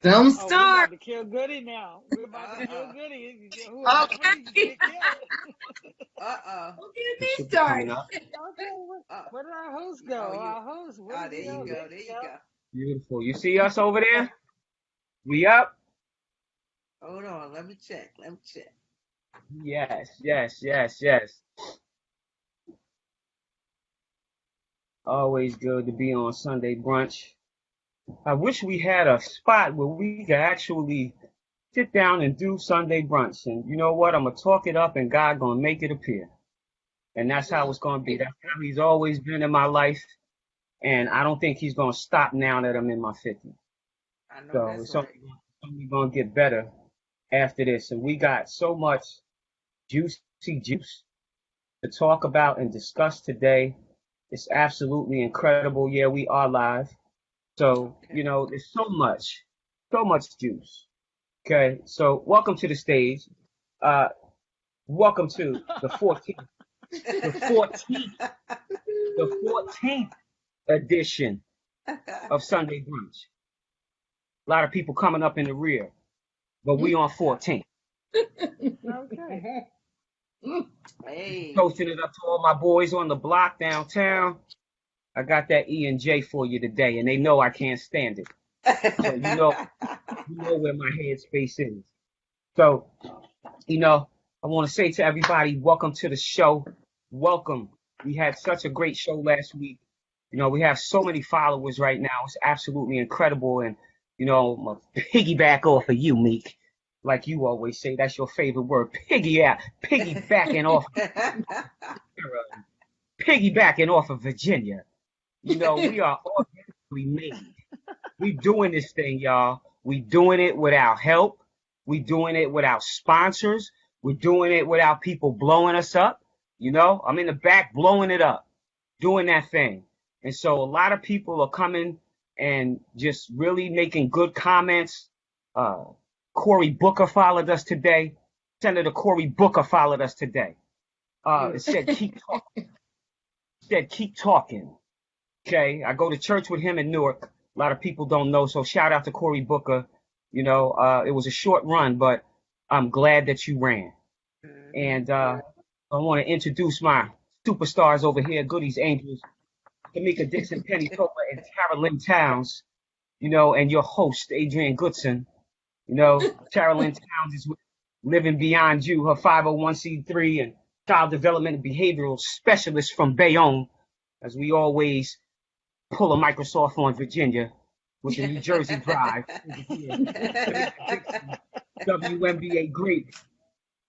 Don't Oh, we start. about to kill Goody now. We're about to kill Goody. Okay. Get killed. Don't get It me should be coming started. up. Okay, Uh, where did our host go? oh, you. Our host, where Oh, did there he you go? go. There There you you go. go. Beautiful. You see us over there? We up? Hold on. Let me check. Let me check. Yes, yes, yes, yes. Always good to be on Sunday brunch. I wish we had a spot where we could actually sit down and do Sunday brunch. And you know what? I'm gonna talk it up, and God gonna make it appear. And that's how it's gonna be. That's how He's always been in my life, and I don't think He's gonna stop now that I'm in my 50s. I know So that's it's right. only gonna get better after this. And we got so much juicy juice to talk about and discuss today. It's absolutely incredible. Yeah, we are live. So, Okay. there's so much juice. Okay. So welcome to the stage. Uh, welcome to the 14th, the 14th, the 14th edition of Sunday Brunch. A lot of people coming up in the rear, but we on 14th. Okay. Hey. Toasting it up to all my boys on the block downtown. I got that E and J for you today, and they know I can't stand it. So you know where my headspace is. So, I want to say to everybody, welcome to the show. Welcome. We had such a great show last week. We have so many followers right now. It's absolutely incredible. And, I'm gonna piggyback off of you, Meek. Like you always say, that's your favorite word. Piggybacking off piggybacking off of Virginia. We are organically made. We doing this thing, y'all. We doing it without help. We doing it without sponsors. We're doing it without people blowing us up. I'm in the back blowing it up, doing that thing. And so a lot of people are coming and just really making good comments. Cory Booker followed us today. Senator Cory Booker followed us today. It said, keep talking. Okay. I go to church with him in Newark. A lot of people don't know. So shout out to Cory Booker. It was a short run, but I'm glad that you ran. And I want to introduce my superstars over here, Goodies Angels, Tamika Dixon, Penny Topa, and Tara Lynn Towns, and your host, Adrian Goodson. Tara Lynn Towns is with Living Beyond You, her 501c3 and child development and behavioral specialist from Bayonne, as we always pull a Microsoft on Virginia with the New Jersey Drive. WNBA great.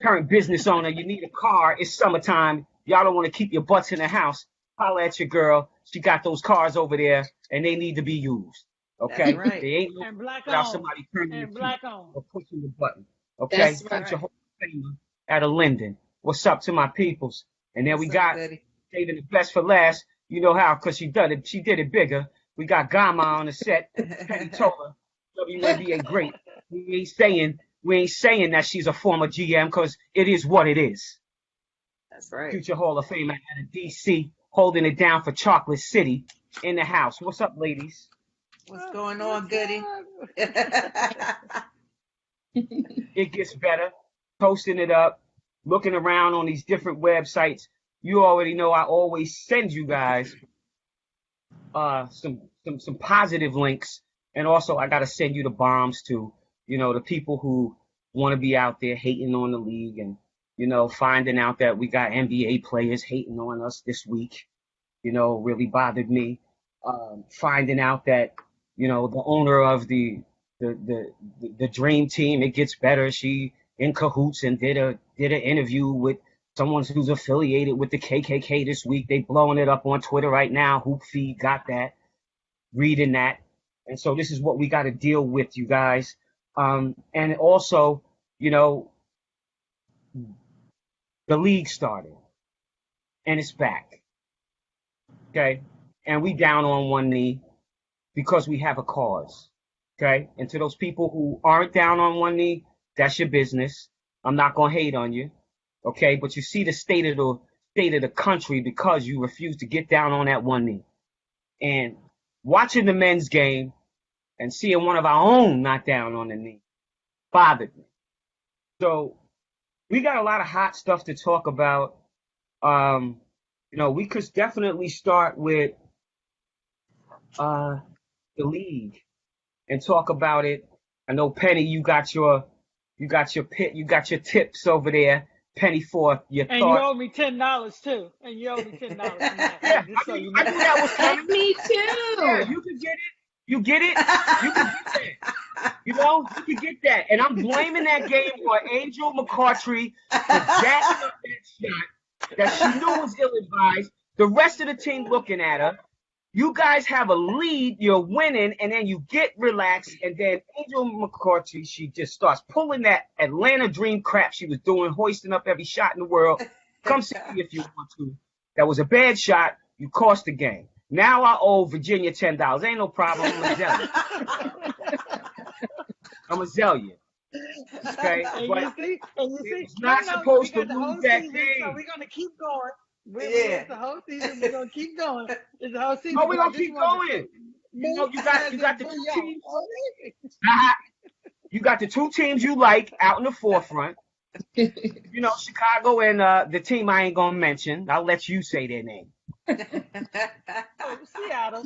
Current business owner, you need a car. It's summertime. Y'all don't want to keep your butts in the house. Holla at your girl. She got those cars over there, and they need to be used. Okay? That's right. They ain't no And black without on. somebody turning the And key black on. or pushing the button. Okay? That's Future right. Hall of Famer out of Linden. What's up to my peoples? And then we What's up, got Goody? saving the best for last. You know how? Because she did it bigger. We got Gama on the set. Penny Tola, WNBA great. We ain't saying that she's a former GM because it is what it is. That's right. Future Hall of Famer out of DC, holding it down for Chocolate City in the house. What's up, ladies? What's going on, Goody? It gets better. Posting it up, looking around on these different websites. You already know I always send you guys some positive links, and also I gotta send you the bombs too. The people who want to be out there hating on the league and finding out that we got NBA players hating on us this week. Really bothered me. Finding out that the owner of the dream team, it gets better. She in cahoots and did an interview with someone who's affiliated with the KKK this week. They blowing it up on Twitter right now. Hoop Feed got that, reading that. And so this is what we got to deal with, you guys. And also, the league started and it's back. Okay. And we down on one knee because we have a cause. Okay. And to those people who aren't down on one knee, that's your business. I'm not going to hate on you. Okay. But you see the state of the country because you refuse to get down on that one knee. And watching the men's game, and seeing one of our own not down on the knee bothered me. So we got a lot of hot stuff to talk about. We could definitely start with the league and talk about it. I know Penny, you got your tips over there. Penny, for your And thoughts. you owe me $10 too. And you owe me $10 for that. Yeah, Just so you know. I knew that was coming. Me too. Yeah, you can get it. You get it. You can get that. You can get that. And I'm blaming that game for Angel McCoughtry for jacking up that shot that she knew was ill-advised. The rest of the team looking at her. You guys have a lead, you're winning, and then you get relaxed, and then Angel McCoughtry, she just starts pulling that Atlanta Dream crap she was doing, hoisting up every shot in the world. Come see me if you want to. That was a bad shot. You cost the game. Now I owe Virginia $10. Ain't no problem. I'm going to sell you. Okay? But it's not supposed to lose that season, game. So we're going to keep going. Yeah. The whole season, we're going to keep going. It's the whole season. No, we're going to keep going. You got the two teams. You got the two teams you like out in the forefront. Chicago and the team I ain't going to mention. I'll let you say their name. Seattle.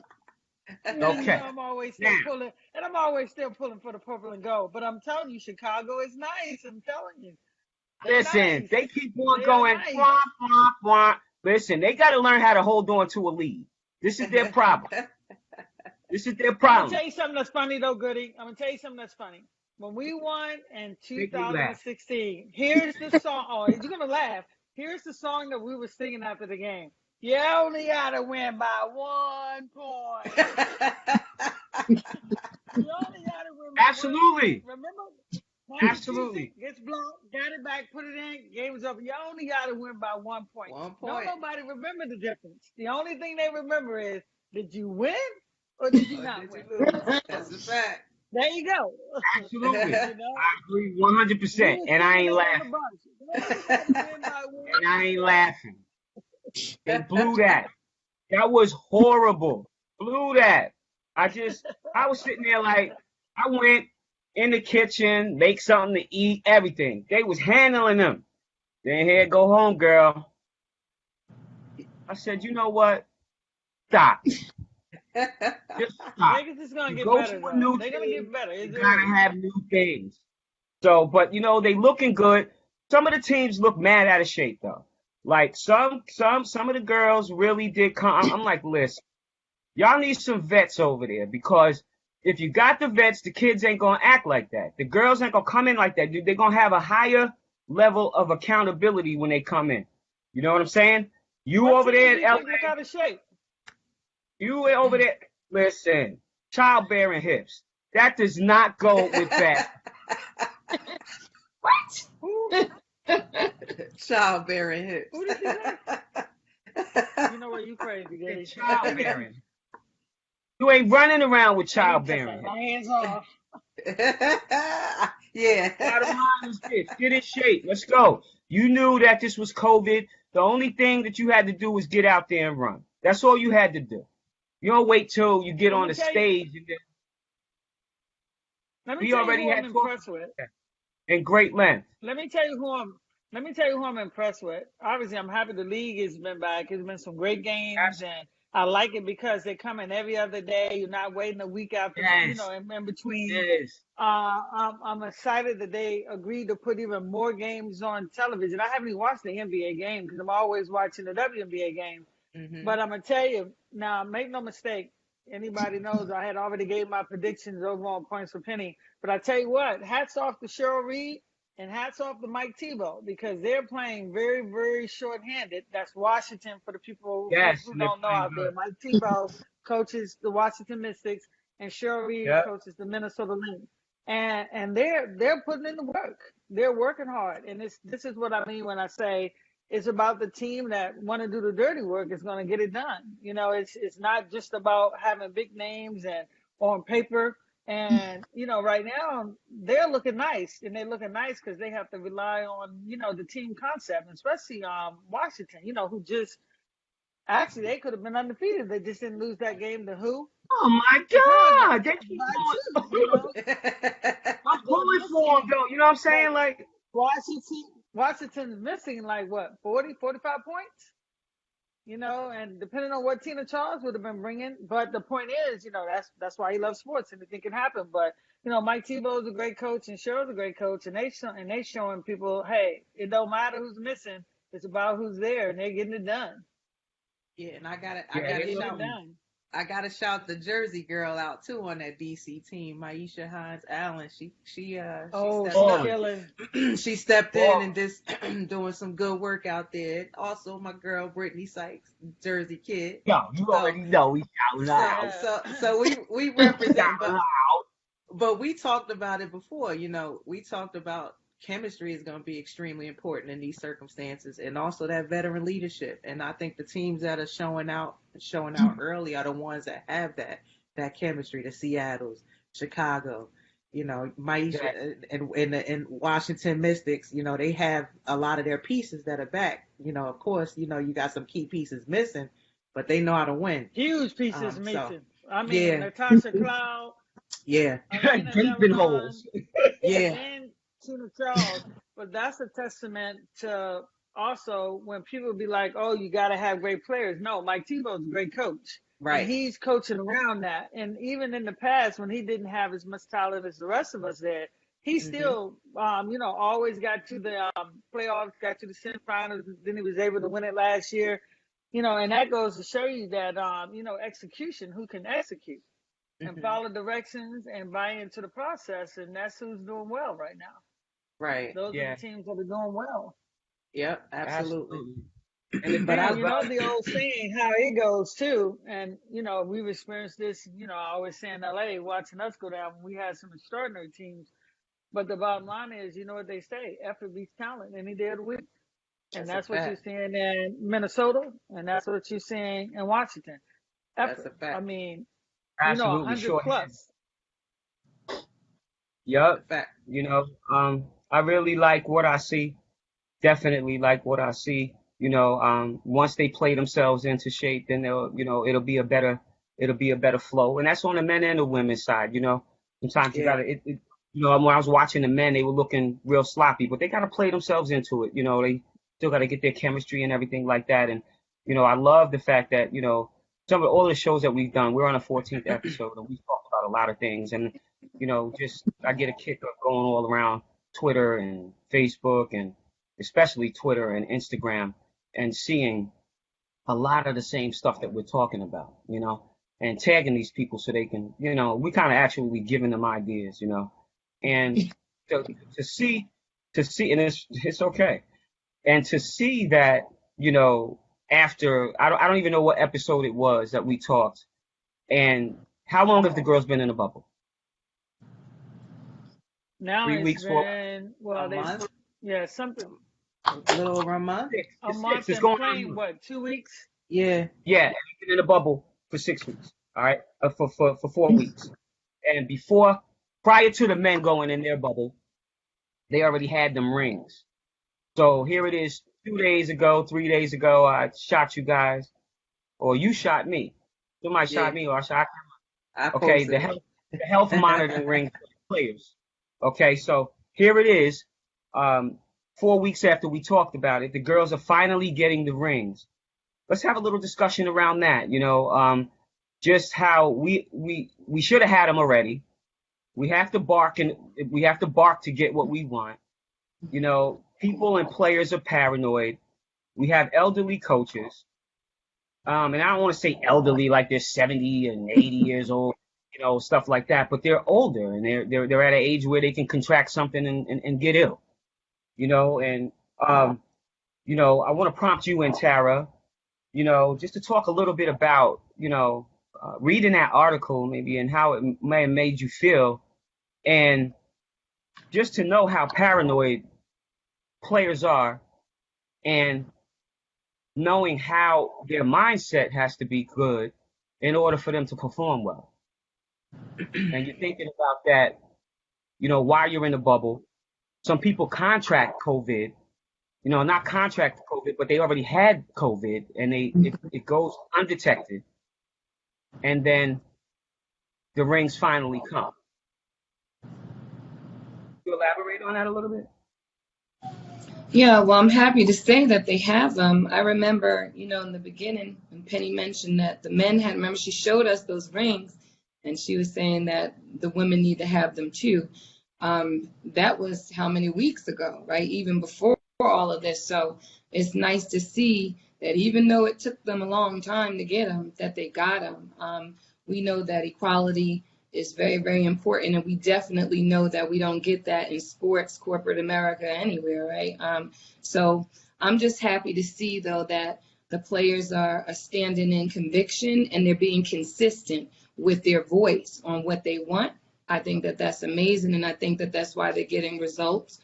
Okay. I'm always still pulling, and I'm always still pulling for the purple and gold. But I'm telling you, Chicago is nice. I'm telling you. Listen, nice. they keep on They're going, nice. wah, wah, wah. Listen, they got to learn how to hold on to a lead. This is their problem. This is their I'm problem. gonna tell you something that's funny though, Goody. I'm gonna tell you something that's funny. When we won in 2016, here's the song. Oh, you're gonna laugh. Here's the song that we were singing after the game. You only gotta win by 1 point. You only gotta win by Absolutely. 1 point. Remember? Absolutely. Gets blocked, got it back, put it in, game was over. You only gotta win by 1 point. 1 point. Don't nobody remember the difference. The only thing they remember is, did you win or did you not win? That's a fact. There you go. Absolutely. I agree 100%. And I ain't laughing. And I ain't laughing. They blew that. That was horrible. Blew that. I was sitting there like, I went in the kitchen, make something to eat, everything. They was handling them. Then here, go home, girl. I said, you know what? Stop. Just stop. Niggas is gonna get Go better. to a new They're gonna team, get better. you gotta have new things. So, but they looking good. Some of the teams look mad out of shape though. Like some of the girls really did come. I'm like, listen, y'all need some vets over there, because if you got the vets, the kids ain't gonna act like that. The girls ain't gonna come in like that. They're gonna have a higher level of accountability when they come in. You know what I'm saying? You over there in LA, look out of shape. you over there. Listen, childbearing hips. That does not go with that. What? Childbearing hips. Who did you say? You know what? You crazy, Gary. Childbearing. You ain't running around with childbearing. My hands off. Yeah. Bottom line is this: get in shape. Let's go. You knew that this was COVID. The only thing that you had to do was get out there and run. That's all you had to do. You don't wait till you get on the stage. We already had impressed with. In great length. Let me tell you who I'm impressed with. Obviously, I'm happy the league has been back. It's been some great games, and I like it because they come in every other day. You're not waiting a week after, in between. Yes. I'm excited that they agreed to put even more games on television. I haven't even watched the NBA game because I'm always watching the WNBA game. Mm-hmm. But I'm gonna tell you now, make no mistake. Anybody knows I had already gave my predictions over on Points for Penny. But I tell you what, hats off to Cheryl Reed and hats off to Mike Tebow, because they're playing very, very short-handed. That's Washington for the people who don't know out there. Mike Tebow coaches the Washington Mystics, and Cheryl Reed coaches the Minnesota Lynx. And they're putting in the work. They're working hard. And this is what I mean when I say it's about the team that want to do the dirty work is going to get it done. It's not just about having big names and on paper. And, right now they're looking nice, and they're looking nice because they have to rely on, the team concept, and especially Washington, who just Actually, they could have been undefeated. They just didn't lose that game to who? Oh my Chicago. God, they keep By going. 2, you know. I'm pulling for them though. You know what I'm saying? Like, Washington's missing like what, 40, 45 points? You know, and depending on what Tina Charles would have been bringing. But the point is, you know, that's why he loves sports. Anything can happen. But you know, Mike Tebow's a great coach and Cheryl's a great coach, and they showing people, hey, it don't matter who's missing. It's about who's there, and they're getting it done. Yeah, and I yeah, gotta they shout love I gotta shout the Jersey girl out too on that DC team, Maisha Hines Allen. She Oh, she's Balling. killing. she stepped in Balling. and just doing some good work out there. Also, my girl Brittany Sykes, Jersey kid. Yo, you already know we shouting out. So we represent, Shout out. but we talked about it before. You know, we talked about chemistry is going to be extremely important in these circumstances, and also that veteran leadership. And I think the teams that are showing out early are the ones that have that chemistry. The Seattle's, Chicago, you know, Maisha and Washington Mystics. You know, they have a lot of their pieces that are back. You know, of course, you know you got some key pieces missing, but they know how to win. Huge pieces missing. So, I mean, yeah. Natasha Cloud, Yeah, Alina Gaping Delavon, holes. yeah, and Tina Charles. But that's a testament to also when people be like, oh, you got to have great players. No, Mike Tebow's a great coach. right. And he's coaching around that. And even in the past, when he didn't have as much talent as the rest of us there, he still, you know, always got to the playoffs, got to the semifinals. Then he was able to win it last year. You know, and that goes to show you that, you know, execution, who can execute and follow directions and buy into the process. And that's who's doing well right now. Right. Those are Yeah. the teams that are doing well. Yep, absolutely. And But thing you know about the old saying, how it goes too. And, you know, we've experienced this, you know, I always say in LA, watching us go down, we had some extraordinary teams. But the bottom line is, you know what they say, effort beats talent any day of the week. And that's what you're seeing in Minnesota, and that's what you're seeing in Washington. That's Effort. a fact. I mean, you know, absolutely 100 sure. plus. Yup. Fact. You know, I really like what I see. Definitely like what I see. You know, once they play themselves into shape, then they'll, you know, it'll be a better flow. And that's on the men and the women's side. You know, sometimes you Yeah. gotta, you know, when I was watching the men, they were looking real sloppy, but they gotta play themselves into it. You know, they still gotta get their chemistry and everything like that. And you know, I love the fact that, you know, some of all the shows that we've done, we're on a 14th episode and we've talked about a lot of things. And you know, just I get a kick of going all around Twitter and Facebook and especially Twitter and Instagram and seeing a lot of the same stuff that we're talking about, you know, and tagging these people so they can, you know, we kind of actually giving them ideas, you know, and to see, and it's okay. And to see that, you know, after, I don't even know what episode it was that we talked, and how long have the girls been in the bubble? Now 3 it's weeks, been, well, A month? yeah, something, A little over a month? six. a It's month six. It's and going playing, on. what, 2 weeks? Yeah. Yeah, and we've been in the bubble for 6 weeks. All right, for 4 weeks. And prior to the men going in their bubble, they already had them rings. So here it is, 2 days ago, 3 days ago, I shot you guys, or you shot me. Somebody shot me, or I shot. Okay, the health monitoring ring for the players. Okay, so here it is. 4 weeks after we talked about it, the girls are finally getting the rings. Let's have a little discussion around that. You know, just how we should have had them already. We have to bark to get what we want. You know, people and players are paranoid. We have elderly coaches. And I don't want to say elderly like they're 70 and 80 years old, you know, stuff like that, but they're older and they're at an age where they can contract something and get ill, you know, and, you know, I want to prompt you and Tara, you know, just to talk a little bit about, you know, reading that article maybe and how it may have made you feel, and just to know how paranoid players are and knowing how their mindset has to be good in order for them to perform well. And you're thinking about that, you know, while you're in the bubble. Some people contract COVID not contract COVID, but they already had COVID, and it goes undetected, and then the rings finally come. You elaborate on that a little bit? Yeah, well, I'm happy to say that they have them. I remember, in the beginning when Penny mentioned that the men had, remember she showed us those rings and she was saying that the women need to have them too. That was how many weeks ago, right? Even before all of this. So it's nice to see that even though it took them a long time to get them, that they got them. We know that equality is very, very important, and we definitely know that we don't get that in sports, corporate America, anywhere, right? So I'm just happy to see, though, that the players are standing in conviction and they're being consistent with their voice on what they want. I think that that's amazing, and I think that that's why they're getting results.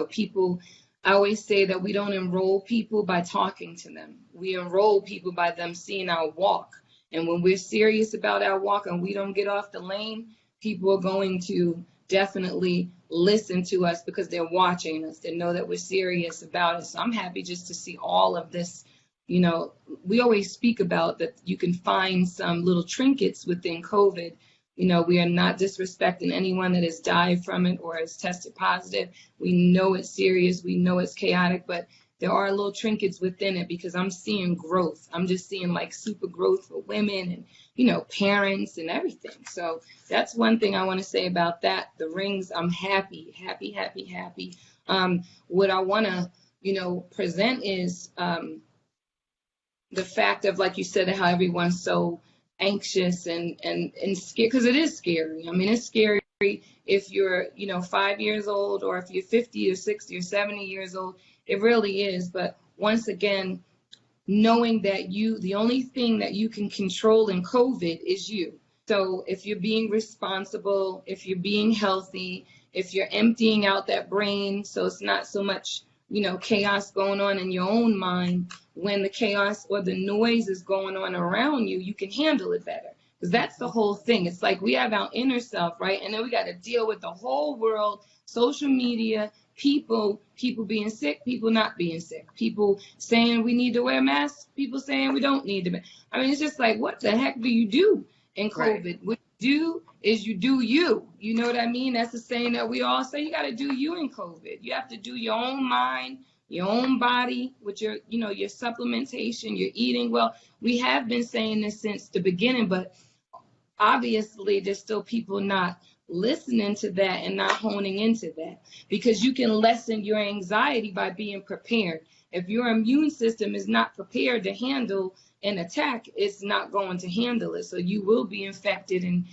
People, I always say that we don't enroll people by talking to them. We enroll people by them seeing our walk. And when we're serious about our walk and we don't get off the lane, people are going to definitely listen to us because they're watching us. They know that we're serious about it. So I'm happy just to see all of this. We always speak about that you can find some little trinkets within COVID. We are not disrespecting anyone that has died from it or has tested positive. We know it's serious. We know it's chaotic, but there are little trinkets within it because I'm seeing growth. I'm just seeing like super growth for women and, parents and everything. So that's one thing I want to say about that. The rings, I'm happy. What I want to, present is the fact of, like you said, how everyone's so anxious and scared, because it is scary. I mean, it's scary if you're, 5 years old or if you're 50 or 60 or 70 years old. It really is. But once again, knowing that the only thing that you can control in COVID is you. So if you're being responsible, if you're being healthy, if you're emptying out that brain, so it's not so much, chaos going on in your own mind, when the chaos or the noise is going on around you, you can handle it better. Because that's the whole thing. It's like we have our inner self, right? And then we got to deal with the whole world, social media, people being sick, people not being sick, people saying we need to wear masks, people saying we don't need to. I mean, it's just like, what the heck do you do in COVID? Right. What you do is you do you. You know what I mean? That's the saying that we all say. You got to do you in COVID. You have to do your own mind, your own body with your, your supplementation, your eating well. We have been saying this since the beginning, but obviously there's still people not listening to that and not honing into that, because you can lessen your anxiety by being prepared. If your immune system is not prepared to handle an attack, it's not going to handle it. So you will be infected and,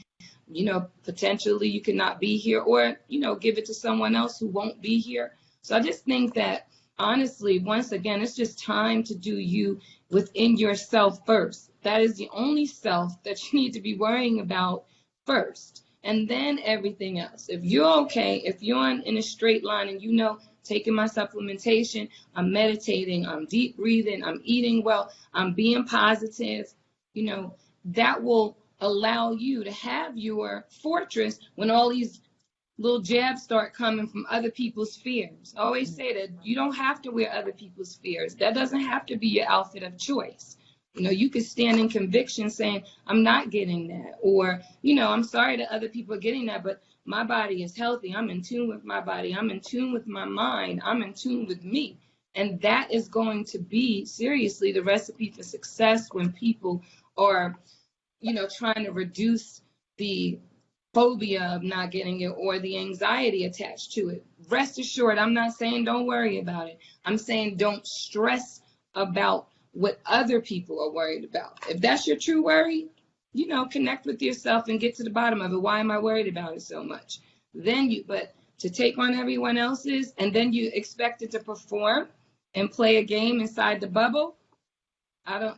potentially you cannot be here or, give it to someone else who won't be here. So I just think that, honestly, once again, it's just time to do you within yourself first. That is the only self that you need to be worrying about first, and then everything else. If you're okay, if you're in a straight line and taking my supplementation, I'm meditating, I'm deep breathing, I'm eating well, I'm being positive, that will allow you to have your fortress when all these little jabs start coming from other people's fears. I always say that you don't have to wear other people's fears. That doesn't have to be your outfit of choice. You could stand in conviction saying, I'm not getting that. Or, I'm sorry that other people are getting that, but my body is healthy. I'm in tune with my body. I'm in tune with my mind. I'm in tune with me. And that is going to be, seriously, the recipe for success when people are, trying to reduce the phobia of not getting it or the anxiety attached to it. Rest assured, I'm not saying don't worry about it. I'm saying don't stress about what other people are worried about. If that's your true worry, connect with yourself and get to the bottom of it. Why am I worried about it so much? But to take on everyone else's and then you expect it to perform and play a game inside the bubble,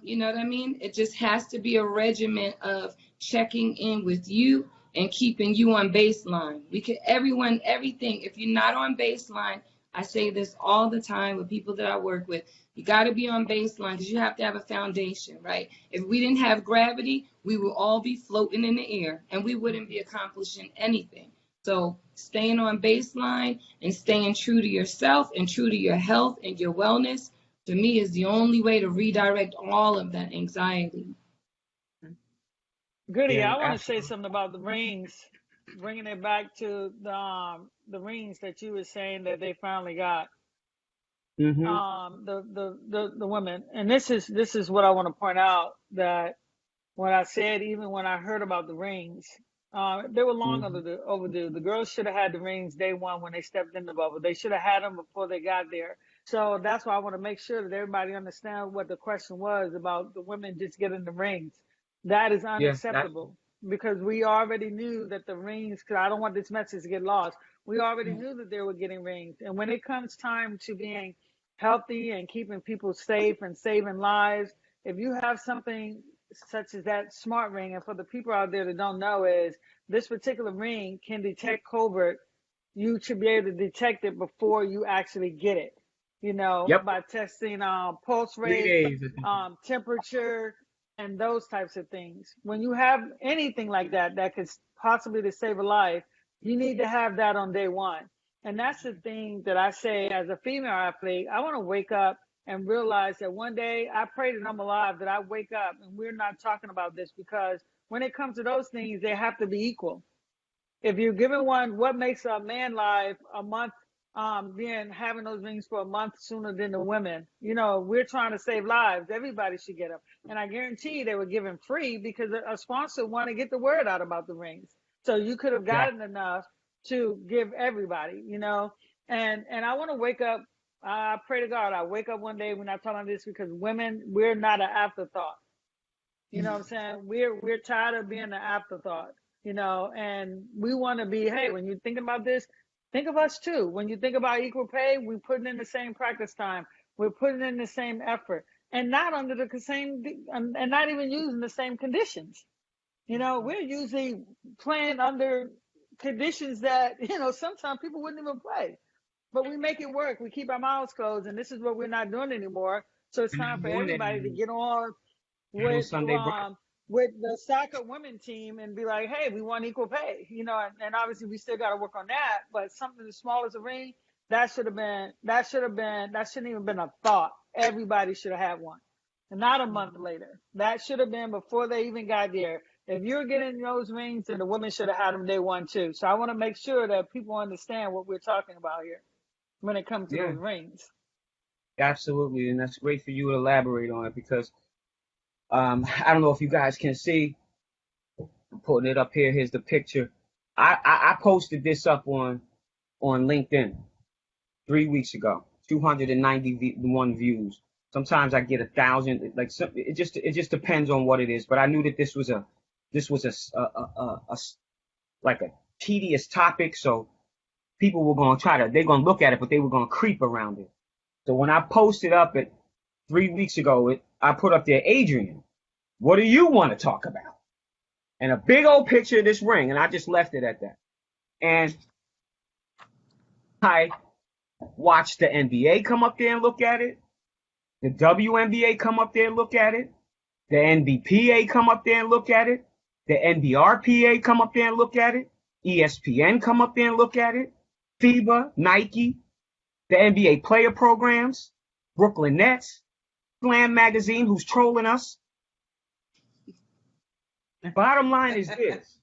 you know what I mean? It just has to be a regimen of checking in with you and keeping you on baseline. Everything. If you're not on baseline, I say this all the time with people that I work with, you got to be on baseline because you have to have a foundation, right? If we didn't have gravity, we would all be floating in the air and we wouldn't be accomplishing anything. So staying on baseline and staying true to yourself and true to your health and your wellness, to me, is the only way to redirect all of that anxiety. Goody, Yeah, I want to say absolutely. something about the rings, bringing it back to the rings that you were saying that they finally got. Mm-hmm. The women, and this is what I want to point out, that when I said, even when I heard about the rings, they were long Mm-hmm. overdue. The girls should have had the rings day one when they stepped in the bubble. They should have had them before they got there. So that's why I want to make sure that everybody understands what the question was about the women just getting the rings. That is Yeah, that's unacceptable, because we already knew that the rings, because I don't want this message to get lost. We already knew that they were getting rings. And when it comes time to being healthy and keeping people safe and saving lives, if you have something such as that smart ring, and for the people out there that don't know, is this particular ring can detect covert. You should be able to detect it before you actually get it, yep. by testing pulse 3 days, rate, I think. temperature, and those types of things. When you have anything like that that could possibly to save a life, you need to have that on day one. And that's the thing that I say, as a female athlete, I want to wake up and realize that one day, I pray that I'm alive, that I wake up and we're not talking about this, because when it comes to those things, they have to be equal. If you're given one, what makes a man live a month, being having those rings for a month sooner than the women? We're trying to save lives. Everybody should get them. And I guarantee you they were given free because a sponsor wanted to get the word out about the rings. So you could have Yeah. gotten enough to give everybody, and I want to wake up. I pray to God I wake up one day when I talk about this, because women, we're not an afterthought. You know what I'm saying? We're tired of being an afterthought, and we want to be, hey, when you're thinking about this, think of us too. When you think about equal pay, we're putting in the same practice time. We're putting in the same effort, and not under the same, and not even using the same conditions. We're usually playing under conditions that, sometimes people wouldn't even play, but we make it work. We keep our mouths closed, and this is what we're not doing anymore. So it's We're time not for doing that everybody to anymore. get on Not on with Sunday brunch. um with the soccer women team and be like, hey, we want equal pay, and obviously we still got to work on that. But something as small as a ring, that shouldn't even been a thought. Everybody should have had one, and not a month later. That should have been before they even got there. If you're getting those rings, then the women should have had them day one too. So I want to make sure that people understand what we're talking about here when it comes to Yeah, those rings. absolutely. And that's great for you to elaborate on it because I don't know if you guys can see, I'm putting it up here. Here's the picture. I posted this up on LinkedIn 3 weeks ago. 291 views. Sometimes I get 1,000. Like it just depends on what it is. But I knew that this was a like a tedious topic, so people were gonna they're gonna look at it, but they were gonna creep around it. So when I posted up it 3 weeks ago, I put up there, Adrian, what do you want to talk about? And a big old picture of this ring, and I just left it at that. And I watched the NBA come up there and look at it, the WNBA come up there and look at it, the NBPA come up there and look at it, the NBRPA come up there and look at it, ESPN come up there and look at it, FIBA, Nike, the NBA player programs, Brooklyn Nets, Slam Magazine, who's trolling us. Bottom line is this.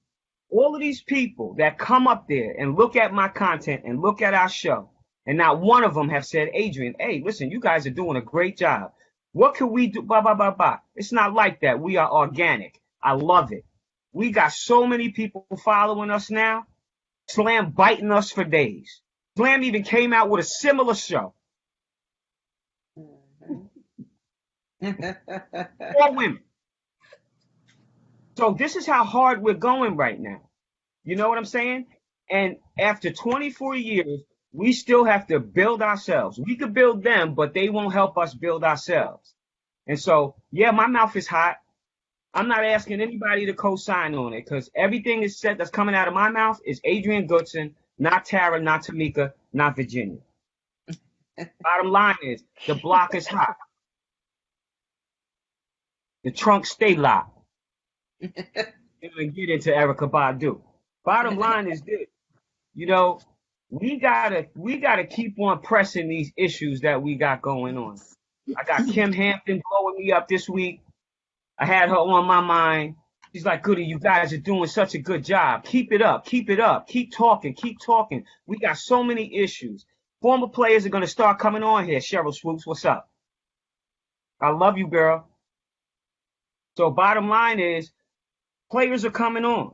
All of these people that come up there and look at my content and look at our show, and not one of them have said, Adrian, hey, listen, you guys are doing a great job. What can we do? Blah, blah, blah, blah. It's not like that. We are organic. I love it. We got so many people following us now. Slam biting us for days. Slam even came out with a similar show. For women. So this is how hard we're going right now. You know what I'm saying? And after 24 years, we still have to build ourselves. We could build them, but they won't help us build ourselves. And so, yeah, my mouth is hot. I'm not asking anybody to co-sign on it because everything is said that's coming out of my mouth is Adrian Goodson, not Tara, not Tamika, not Virginia. Bottom line is the block is hot. The trunk stay locked. And get into Erica Badu. Bottom line is this. You know, we gotta keep on pressing these issues that we got going on. I got Kim Hampton blowing me up this week. I had her on my mind. She's like, Goody, you guys are doing such a good job. Keep it up. Keep it up. Keep talking. Keep talking. We got so many issues. Former players are going to start coming on here. Cheryl Swoops, what's up? I love you, girl. So bottom line is, players are coming on.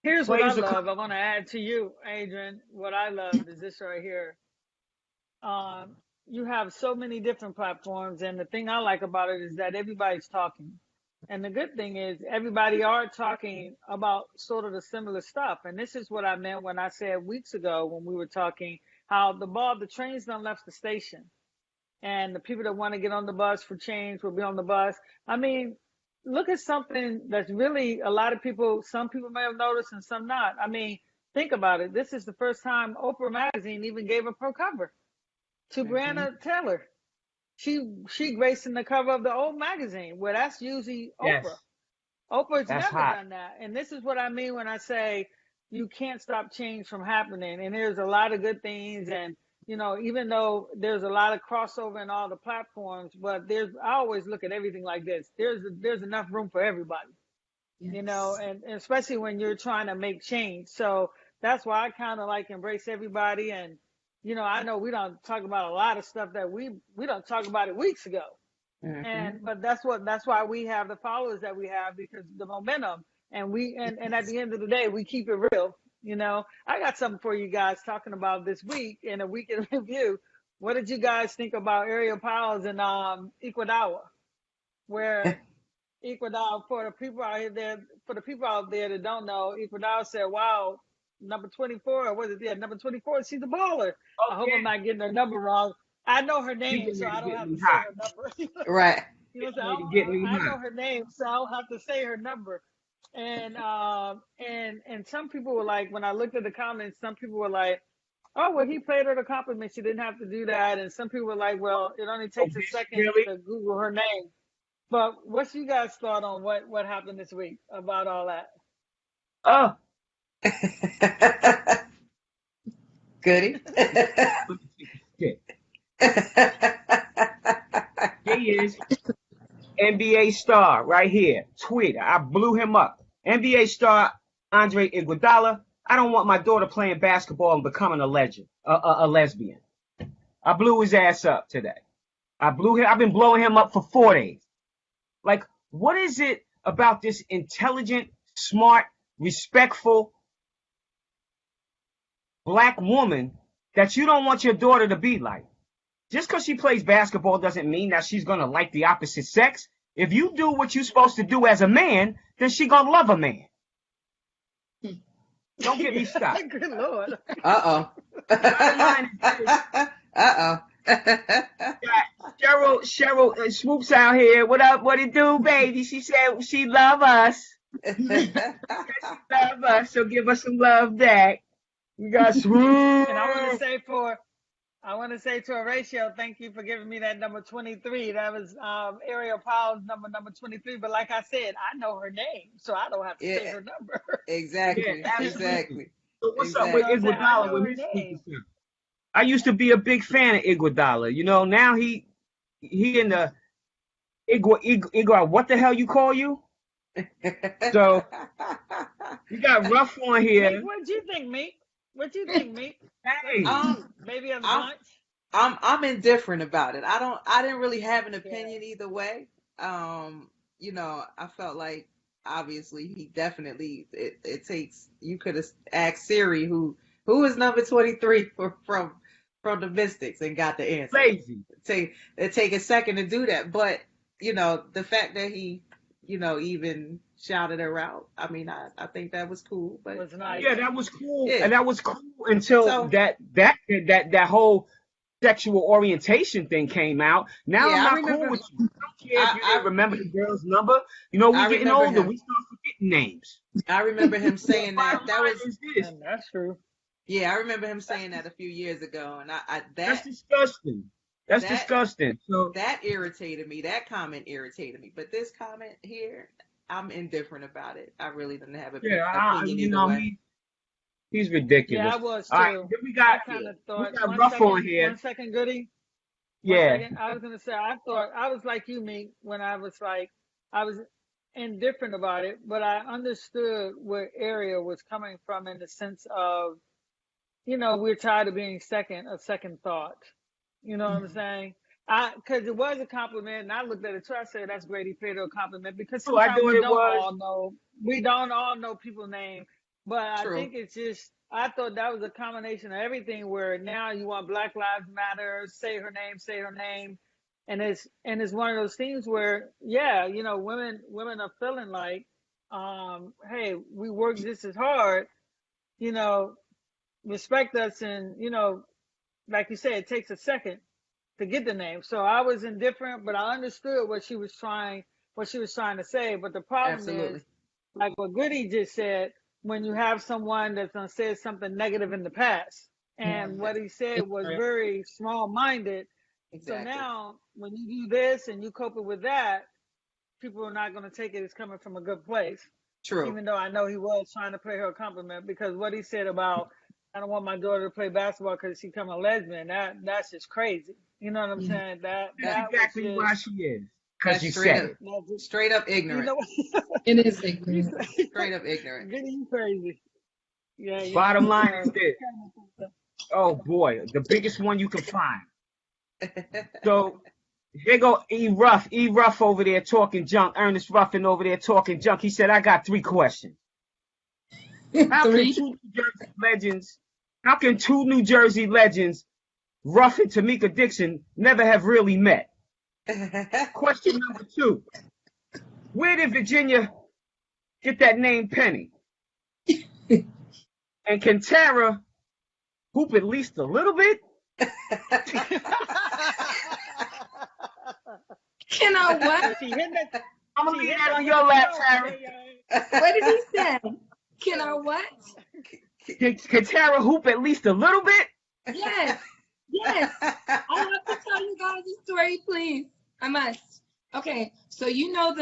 Here's what I Players are love. coming. I want to add to you, Adrian. What I love is this right here. You have so many different platforms, and the thing I like about it is that everybody's talking. And the good thing is everybody are talking about sort of the similar stuff. And this is what I meant when I said weeks ago when we were talking how the trains done left the station. And the people that want to get on the bus for change will be on the bus. I mean, look at something that's really a lot of people, some people may have noticed and some not. I mean, think about it. This is the first time Oprah magazine even gave a pro cover to Breonna Taylor. She gracing the cover of the old magazine, where that's usually Yes, Oprah. Oprah's that's never hot. done that. And this is what I mean when I say you can't stop change from happening. And there's a lot of good things. And, you know, even though there's a lot of crossover in all the platforms, but I always look at everything like this. There's enough room for everybody, you know, Yes. and especially when you're trying to make change. So that's why I kind of like embrace everybody. And, you know, I know we don't talk about a lot of stuff that we don't talk about it weeks ago. But that's why we have the followers that we have, because the momentum, and at the end of the day, we keep it real. You know, I got something for you guys talking about this week in a week in review. What did you guys think about Ariel Powers and Iguodala? Where Iguodala, for the people out there that don't know, Iguodala said, "Wow, number 24, or was it? Yeah, number 24. She's a baller." I hope I'm Okay. not getting her number wrong. I know her She name, getting so ready I to don't get have me to say hot. her number. Right. You know, so Getting ready to get me I hot. know her name, so I don't have to say her number. And some people were like, when I looked at the comments, some people were like, "Oh, well, he paid her the compliment. She didn't have to do that." And some people were like, "Well, it only Oh, takes a did she second really? to Google her name." But what's you guys' thought on what happened this week about all that? Oh, Goody. let me take a shit. Here he is. NBA star right here. Twitter. I blew him up. NBA star Andre Iguodala. I don't want my daughter playing basketball and becoming a legend, a lesbian. I blew his ass up today. I've been blowing him up for 4 days. Like, what is it about this intelligent, smart, respectful black woman that you don't want your daughter to be like? Just because she plays basketball doesn't mean that she's going to like the opposite sex. If you do what you're supposed to do as a man, then she going to love a man. Don't get me stopped. Good Lord. Uh-oh. Bottom line is this. Uh-oh. Got Cheryl Swoops out here. What up? What it do, baby? She said she love us. Love us, so give us some love back. We got Swoop. And I want to say to Horatio, thank you for giving me that number 23. That was Ariel Powell's number 23. But like I said, I know her name, so I don't have to say Yeah, her number. exactly. Yeah, absolutely. Exactly. So what's up Exactly. with You know what I'm saying? I Iguodala know with her his name. superstar? I used to be a big fan of Iguodala. You know, now he in the Igua, what the hell you call you? So we got rough on Meek, here. what'd you think, Meek? What you think, Meek? Hey, Maybe as I'm lunch? I'm indifferent about it. I didn't really have an Yeah. opinion either way. You know, I felt like obviously he definitely it takes, you could have asked Siri who is number 23 from the Mystics and got the answer. lazy. It take a second to do that, but you know, the fact that he, you know, even shouted her out, I mean, I think that was cool, but Was nice. Yeah, that was cool. Yeah. And that was cool until So that whole sexual orientation thing came out. Now yeah, I'm I not remember. cool with you. I don't care if you didn't I remember the girl's number. You know, we I getting remember older. him. We start forgetting names. I remember him saying that. Bottom That line was, is this. And that's true. yeah, I remember him saying that a few years ago, and That's disgusting. That's that disgusting. So that irritated me. That comment irritated me. But this comment here, I'm indifferent about it. I really don't have an Yeah, opinion you either know, way. he's Yeah, ridiculous. I was All right, too. then I kind of we thought. got Ruff on here. 1 second, Goody. One Yeah. second. I was gonna say I thought I was like you, Meek, when I was like I was indifferent about it, but I understood where Ariel was coming from in the sense of, we're tired of being a second thought. You know what I'm saying? Cause it was a compliment and I looked at it too. I said, that's great. He paid her a compliment because Oh, I sometimes thought it was. we don't all know people's name, but I True. think it's just, I thought that was a combination of everything where now you want Black Lives Matter, say her name. And it's one of those things where, yeah, women are feeling like, hey, we work just as hard, you know, respect us. And, like you said, it takes a second to get the name. So I was indifferent, but I understood what she was trying to say. But the problem Absolutely. is, like what Goody just said, when you have someone that's gonna say something negative in the past, and what he said was very small-minded. Exactly. So now, when you do this and you cope it with that, people are not gonna take it as coming from a good place. True. Even though I know he was trying to pay her a compliment, because what he said about, I don't want my daughter to play basketball because she's become a lesbian. That's just crazy. You know what I'm saying? That That's exactly was why just, she is. Because you straight said up, it. that's just, straight up you ignorant. know, It is ignorant. Straight up ignorant. getting crazy. Yeah. Bottom line is this. Oh boy, the biggest one you can find. So here go E Ruff. E Ruff over there talking junk. Ernest Ruffin over there talking junk. He said, I got 3 questions. How can Three. two New Jersey legends, Ruff and Tamika Dixon, never have really met? Question number 2. Where did Virginia get that name Penny? And can Tara hoop at least a little bit? Can I what? I'm going to leave that on your lap, Tara. What did he say? Can I what? Can Tara hoop at least a little bit? Yes. Yes. I have to tell you guys a story, please. I must. Okay. So you know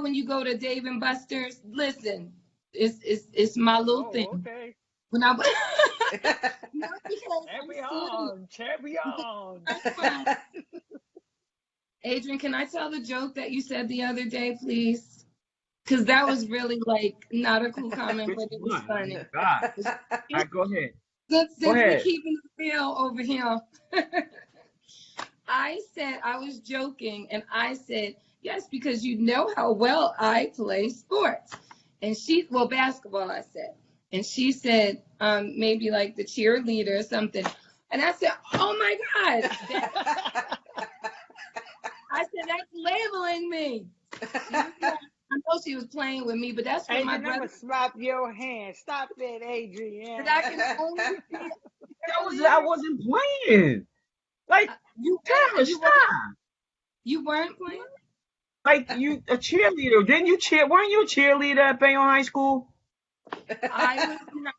when you go to Dave and Buster's, listen, it's my little thing. Okay. When I Champion. Adrian, can I tell the joke that you said the other day, please? Because that was really like not a cool comment, but it was funny. God. All right, go ahead. Since Go we're ahead. keeping it real over here. I said, I was joking, and I said, yes, because you know how well I play sports. And basketball, I said. And she said, maybe like the cheerleader or something. And I said, oh my God. I said, that's labeling me. I know she was playing with me, but that's what my brother. Slap your hand. Stop that, Adrian. But I can only I wasn't playing. Like, Tara, stop. You weren't playing? Like, you a cheerleader. Didn't you weren't you a cheerleader at Bayonne High School? I was not.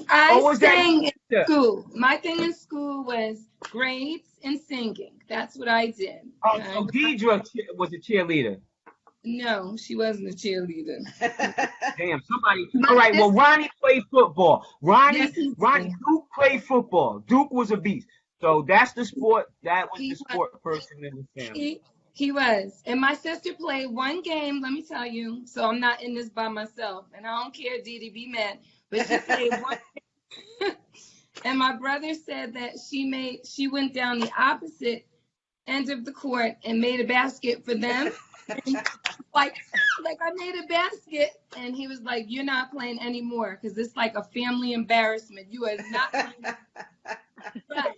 I sang in school. My thing in school was grades and singing. That's what I did. Oh, so Deidre was a cheerleader. No, she wasn't a cheerleader. Damn, somebody. All right, well, Ronnie played football. Ronnie Duke played football. Duke was a beast. So that's the sport. That was the sport person in the family. He was. And my sister played one game, let me tell you. So I'm not in this by myself. And I don't care, Didi, be mad. But she played one game. And my brother said that she went down the opposite end of the court and made a basket for them. like I made a basket, and he was like, you're not playing anymore because it's like a family embarrassment. You are not playing. But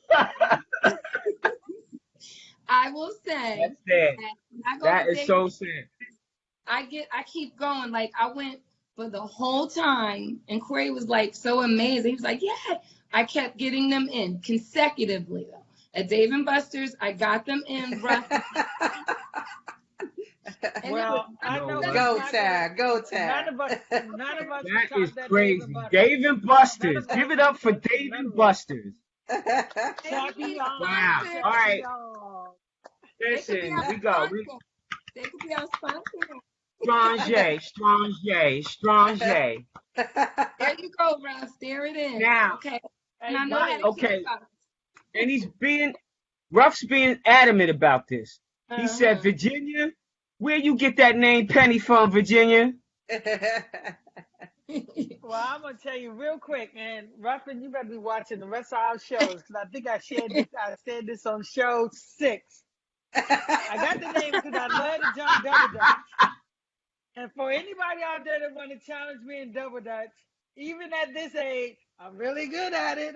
I will say that's sad. That is so sad. I keep going. Like I went for the whole time, and Corey was like so amazing. He was like, yeah. I kept getting them in consecutively though. At Dave and Buster's, I got them in roughly. Well, I know. Go Tag. None of us that is crazy. Dave and Buster's. Give it up for Dave and Buster's. Wow. All right. Listen, we go. They could be our sponsor. Strange. There you go, Russ. There it is. Now, Okay. Hey, And I know how to keep okay, up. and Ruff's being adamant about this. He Uh-huh. said, Virginia, where you get that name Penny from, Virginia? Well, I'm gonna tell you real quick, and Ruffin, you better be watching the rest of our shows because I think I said this on show 6. I got the name because I love to jump double dutch. And for anybody out there that want to challenge me in double dutch, even at this age, I'm really good at it.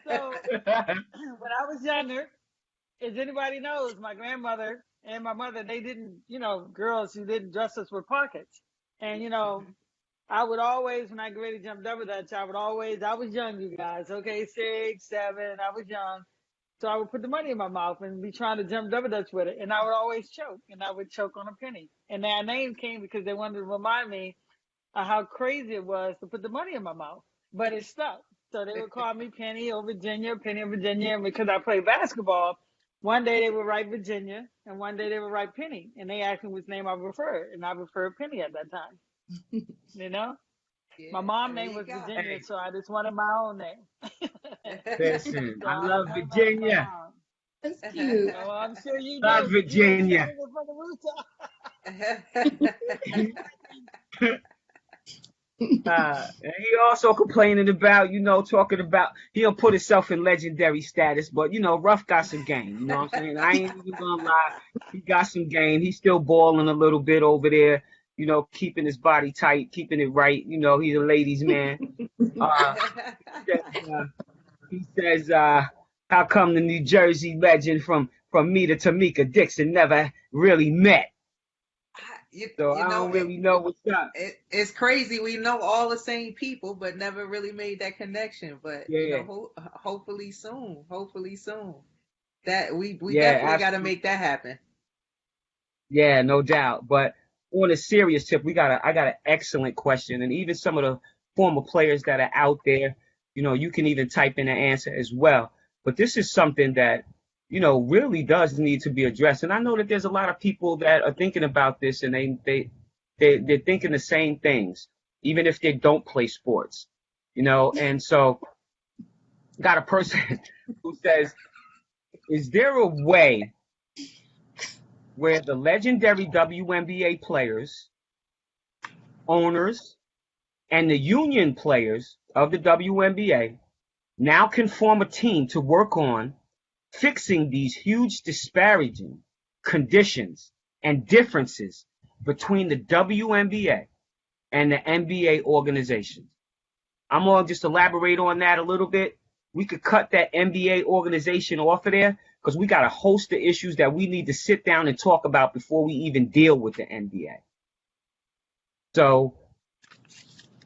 So when I was younger, as anybody knows, my grandmother and my mother, they didn't, girls who didn't dress us with pockets. And, I would always, when I get ready to jump double dutch, I was young, you guys, okay, 6, 7, I was young. So I would put the money in my mouth and be trying to jump double dutch with it. And I would always choke, and I would choke on a penny. And that name came because they wanted to remind me of how crazy it was to put the money in my mouth. But it stuck. So they would call me Penny or Virginia, Penny or Virginia. And because I played basketball, one day they would write Virginia, and one day they would write Penny. And they asked me which name I preferred, and I preferred Penny at that time. My mom's name was Virginia, so I just wanted my own name. Listen, So I love named after my Virginia. mom. That's cute. Oh, I'm sure you Love do. Virginia. You were from the rooftop. And he also complaining about, talking about he'll put himself in legendary status, but Ruff got some game. You know what I'm saying? I ain't even gonna lie. He got some game. He's still balling a little bit over there. Keeping his body tight, keeping it right. He's a ladies' man. He says, how come the New Jersey legend from me to Tamika Dixon never really met? So I don't really know what's up. It's crazy. We know all the same people, but never really made that connection. But hopefully soon. That we definitely got to make that happen. Yeah, no doubt. But on a serious tip, I got an excellent question, and even some of the former players that are out there, you can even type in an answer as well. But this is something that really does need to be addressed. And I know that there's a lot of people that are thinking about this, and they're thinking the same things, even if they don't play sports, And so, got a person who says, is there a way where the legendary WNBA players, owners, and the union players of the WNBA now can form a team to work on fixing these huge disparaging conditions and differences between the WNBA and the NBA organizations? I'm going to just elaborate on that a little bit. We could cut that NBA organization off of there because we got a host of issues that we need to sit down and talk about before we even deal with the NBA. So,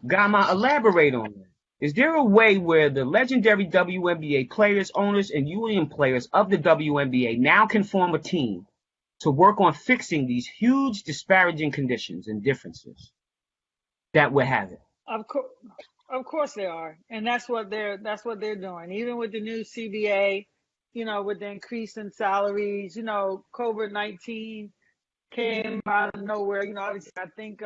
Gama, elaborate on that. Is there a way where the legendary WNBA players, owners, and union players of the WNBA now can form a team to work on fixing these huge disparaging conditions and differences that we're having? Of course they are, and that's what they're doing. Even with the new CBA, with the increase in salaries, COVID-19 came out of nowhere. Obviously, I think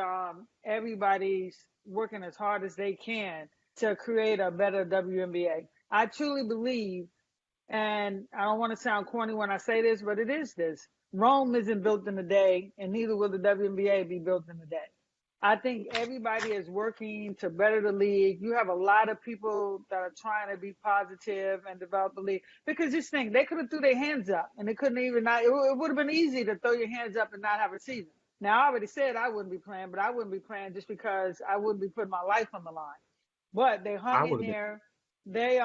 everybody's working as hard as they can to create a better WNBA. I truly believe, and I don't want to sound corny when I say this, but it is this. Rome isn't built in a day, and neither will the WNBA be built in a day. I think everybody is working to better the league. You have a lot of people that are trying to be positive and develop the league. Because just think, they could have threw their hands up, and they couldn't even. It would have been easy to throw your hands up and not have a season. Now, I already said I wouldn't be playing, but I wouldn't be playing just because I wouldn't be putting my life on the line. But they hung in there. They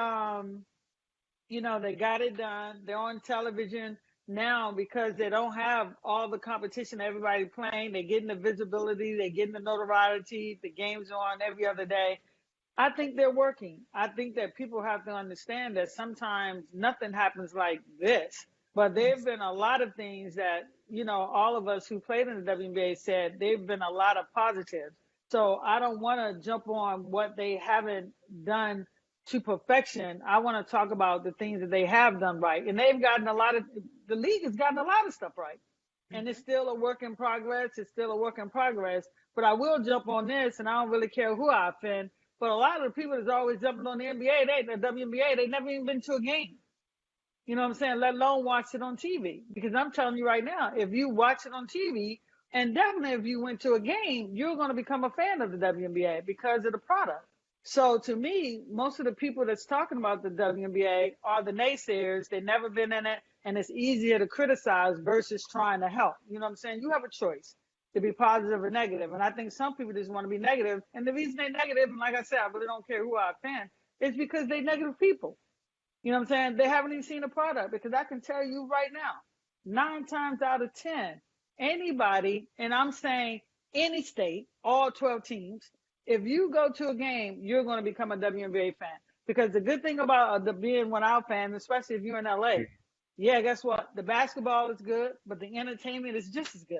they got it done. They're on television now because they don't have all the competition everybody playing. They're getting the visibility. They're getting the notoriety. The games are on every other day. I think they're working. I think that people have to understand that sometimes nothing happens like this. But there have been a lot of things that, all of us who played in the WNBA said there have been a lot of positives. So I don't want to jump on what they haven't done to perfection. I want to talk about the things that they have done right. And the league has gotten a lot of stuff right. and it's still a work in progress. It's still a work in progress. But I will jump on this, and I don't really care who I offend. But a lot of the people that's always jumping on the NBA, the WNBA, they never even been to a game. You know what I'm saying? Let alone watch it on TV. Because I'm telling you right now, if you watch it on TV, and definitely if you went to a game, you're going to become a fan of the WNBA because of the product. So to me, most of the people that's talking about the WNBA are the naysayers. They've never been in it, and it's easier to criticize versus trying to help. You know what I'm saying? You have a choice to be positive or negative. And I think some people just want to be negative. And the reason they're negative, and like I said, I really don't care who I offend, is because they're negative people. You know what I'm saying? They haven't even seen a product, because I can tell you right now, 9 times out of 10, anybody, and I'm saying any state, all 12 teams, if you go to a game, you're going to become a WNBA fan. Because the good thing about being one out fan, especially if you're in LA, yeah, guess what? The basketball is good, but the entertainment is just as good.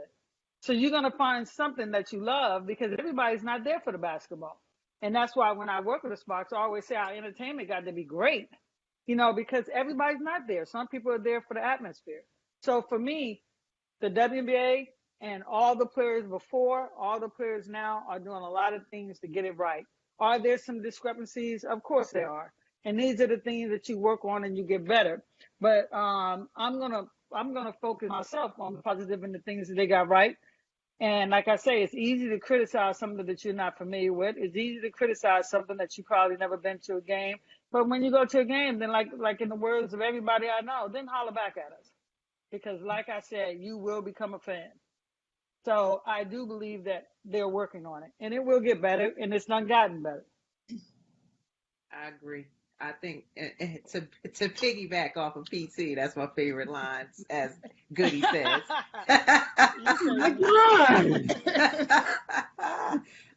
So you're going to find something that you love, because everybody's not there for the basketball. And that's why when I work with the Sparks, I always say our entertainment got to be great. You know, because everybody's not there. Some people are there for the atmosphere. So for me, the WNBA and all the players before, all the players now are doing a lot of things to get it right. Are there some discrepancies? Of course there are. And these are the things that you work on and you get better. But I'm gonna focus myself on the positive and the things that they got right. And like I say, it's easy to criticize something that you're not familiar with. It's easy to criticize something that you probably never been to a game. But when you go to a game, then like in the words of everybody I know, then holler back at us. Because like I said, you will become a fan. So I do believe that they're working on it. And it will get better, and it's done gotten better. I agree. I think to piggyback off of PT, that's my favorite line, as Goody says.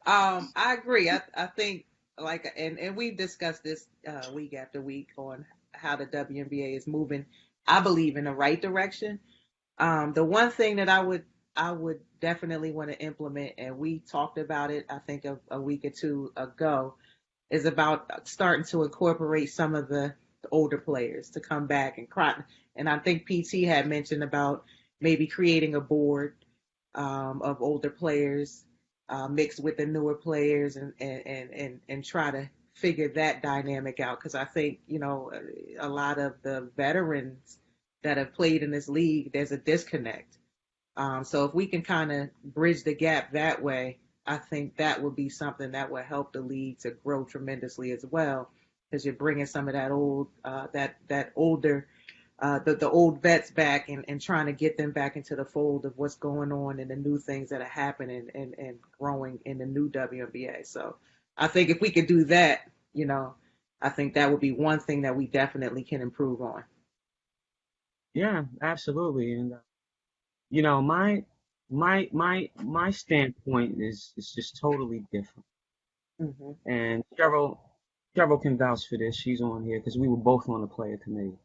I agree. I think, like, and we've discussed this week after week on how the WNBA is moving, I believe, in the right direction. The one thing that I would definitely want to implement, and we talked about it, I think a week or two ago, is about starting to incorporate some of the older players to come back and cry. And I think PT had mentioned about maybe creating a board of older players mixed with the newer players, and try to figure that dynamic out. Because I think, you know, a lot of the veterans that have played in this league, there's a disconnect. So if we can kind of bridge the gap that way, I think that would be something that would help the league to grow tremendously as well, because you're bringing some of that old, that older, the old vets back, and trying to get them back into the fold of what's going on and the new things that are happening and growing in the new WNBA. So I think if we could do that, you know, I think that would be one thing that we definitely can improve on. Yeah, absolutely. And you know, my standpoint is just totally different. Mm-hmm. And Cheryl can vouch for this. She's on here because we were both on the player committee,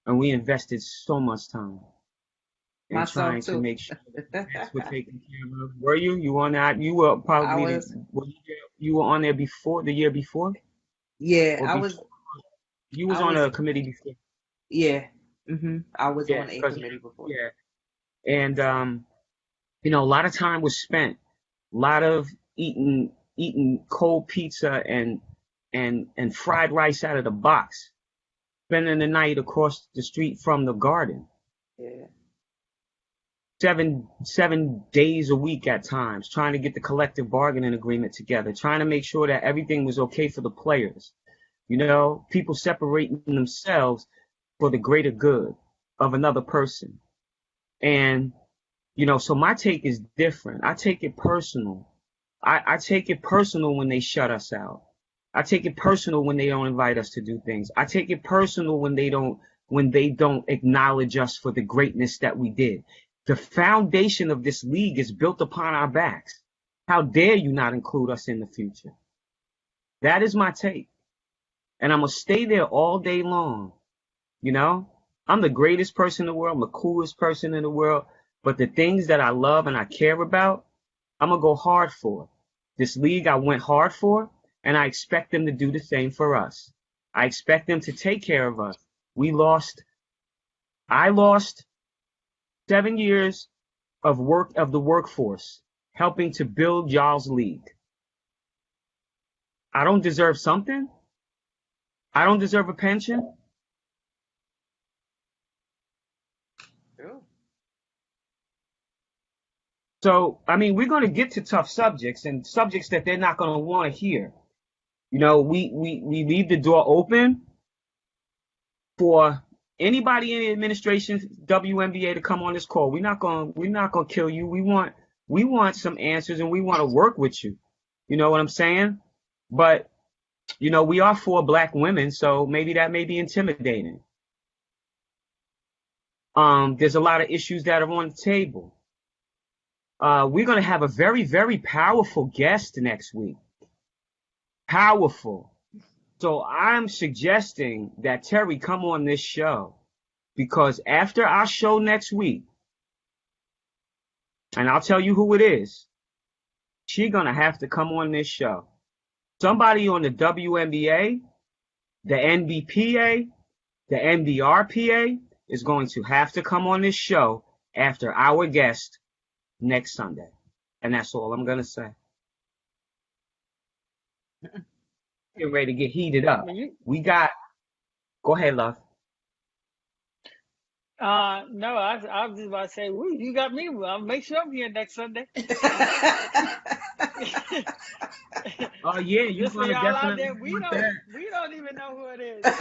and we invested so much time in Myself trying too. to make sure that we're taken care of. Were you? You on that? You were probably you were on there before, the year before? Yeah, Or I before? was. You was I on was- a committee before. Yeah. Mm-hmm. I was Yeah, on a 'cause- committee before. Yeah. And you know, a lot of time was spent, a lot of eating cold pizza and fried rice out of the box, spending the night across the street from the garden. Yeah. 7 days a week at times, trying to get the collective bargaining agreement together, trying to make sure that everything was okay for the players. You know, people separating themselves for the greater good of another person. And, you know, so my take is different. I take it personal. I take it personal when they shut us out. I take it personal when they don't invite us to do things. I take it personal when they don't acknowledge us for the greatness that we did. The foundation of this league is built upon our backs. How dare you not include us in the future? That is my take. And I'm going to stay there all day long. You know, I'm the greatest person in the world. I'm the coolest person in the world. But the things that I love and I care about, I'm going to go hard for. This league I went hard for, and I expect them to do the same for us. I expect them to take care of us. I lost 7 years of the workforce, helping to build y'all's league. I don't deserve something? I don't deserve a pension? True. So, I mean, we're going to get to tough subjects and subjects that they're not going to want to hear. You know, we leave the door open for anybody in the administration, WNBA, to come on this call. We're not gonna kill you. We want some answers, and we want to work with you. You know what I'm saying? But you know, we are 4 black women, so maybe that may be intimidating. There's a lot of issues that are on the table. We're gonna have a very, very powerful guest next week. Powerful. So I'm suggesting that Terry come on this show, because after our show next week, and I'll tell you who it is, she's going to have to come on this show. Somebody on the WNBA, the NBPA, the NBRPA is going to have to come on this show after our guest next Sunday. And that's all I'm going to say. Get ready to get heated up. Go ahead, love. No, I was just about to say, woo, you got me. I'll make sure I'm here next Sunday. Oh yeah, you're Just for gonna y'all out definitely there, we want that. don't even know who it is. I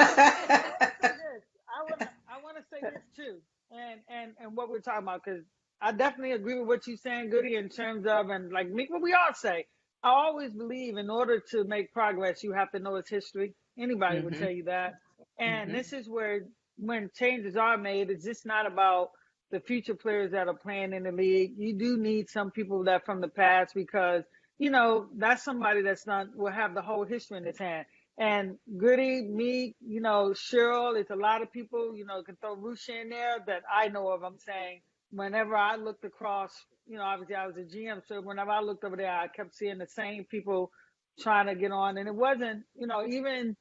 want to say this too, and what we're talking about, because I definitely agree with what you're saying, Goody, in terms of, and like me, what we all say. I always believe in order to make progress, you have to know its history. Anybody would tell you that. And this is where, when changes are made, it's just not about the future players that are playing in the league. You do need some people that from the past, because, you know, that's somebody that's not, will have the whole history in his hand. And Goody, me, you know, Cheryl, it's a lot of people, you know, can throw Rusha in there that I know of. I'm saying, whenever I looked across, you know, obviously I was a GM, so whenever I looked over there, I kept seeing the same people trying to get on. And it wasn't, even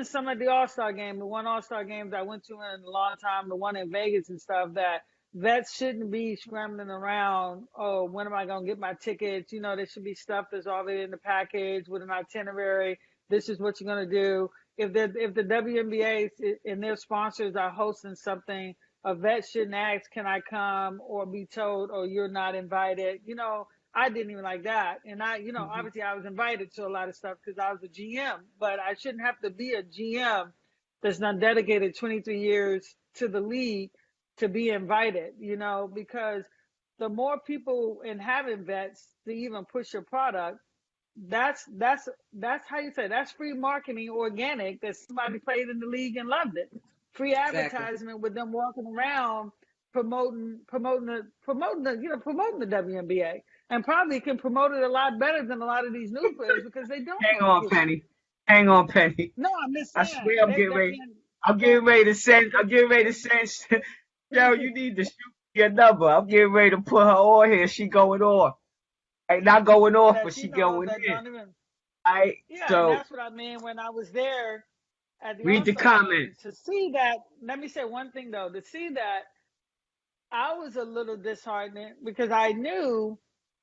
some of the All-Star game, the one All-Star games I went to in a long time, the one in Vegas and stuff, that vets shouldn't be scrambling around, oh, when am I going to get my tickets? You know, there should be stuff that's already in the package with an itinerary. This is what you're going to do. If the WNBA and their sponsors are hosting something, a vet shouldn't ask, can I come, or be told, oh, you're not invited. You know, I didn't even like that. And obviously I was invited to a lot of stuff because I was a GM, but I shouldn't have to be a GM that's not dedicated 23 years to the league to be invited, you know, because the more people in having vets to even push your product, that's how you say, that's free marketing, organic, that somebody played in the league and loved it. Free Exactly. advertisement with them walking around promoting the WNBA, and probably can promote it a lot better than a lot of these new players because they don't Hang know on, you. Penny. Hang on, Penny. No, I'm just I saying. swear I'm getting ready. I'm getting ready to send. Yo, you need to shoot your number. I'm getting ready to put her on here. She going on. Like, not going off, that but you she know going that in. don't even. Right? Yeah, and So that's what I mean when I was there at the read the All-Star game, comments. to see that. Let me say one thing though, to see that, I was a little disheartened because I knew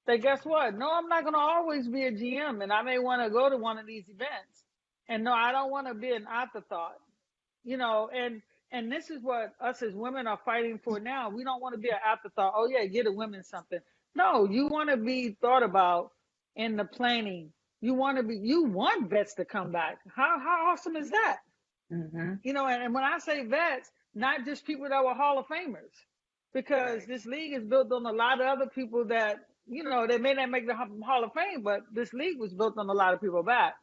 that, guess what? No, I'm not going to always be a GM, and I may want to go to one of these events. And no, I don't want to be an afterthought, you know, and this is what us as women are fighting for now. We don't want to be an afterthought. Oh yeah, get a women something. No, you want to be thought about in the planning. You want vets to come back. How awesome is that? You know, and when I say vets, not just people that were Hall of Famers, because Right. this league is built on a lot of other people that, you know, they may not make the Hall of Fame, but this league was built on a lot of people back.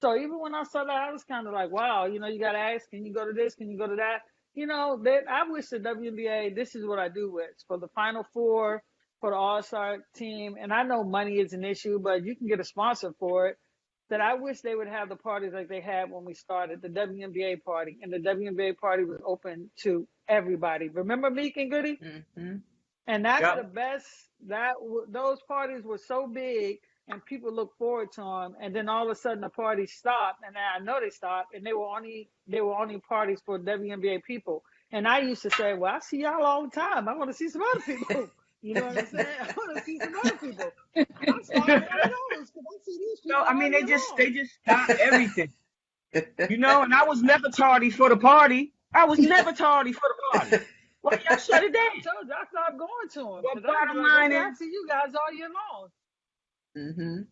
So even when I saw that, I was kind of like, wow, you know, you got to ask, can you go to this? Can you go to that? You know, that I wish the WNBA, this is what I do wish for the Final Four, for the All-Star team. And I know money is an issue, but you can get a sponsor for it. That I wish they would have the parties like they had when we started, the WNBA party. And the WNBA party was open to everybody. Remember Meek and Goody? Mm-hmm. And that's the Yep. best. Those parties were so big, and people look forward to them. And then all of a sudden, the party stopped, and I know they stopped, and they were only parties for WNBA people. And I used to say, well, I see y'all all the time. I want to see some other people. You know what I'm saying? I want to see some other people. I started one of those because I see these No, people I all mean year they long. just stopped everything. You know, and I was never tardy for the party. I was never tardy for the party. Well, y'all shut it I down. told you I stopped going to them But because I'd be bottom like, line okay, I is, see you guys all year long. Mm-hmm.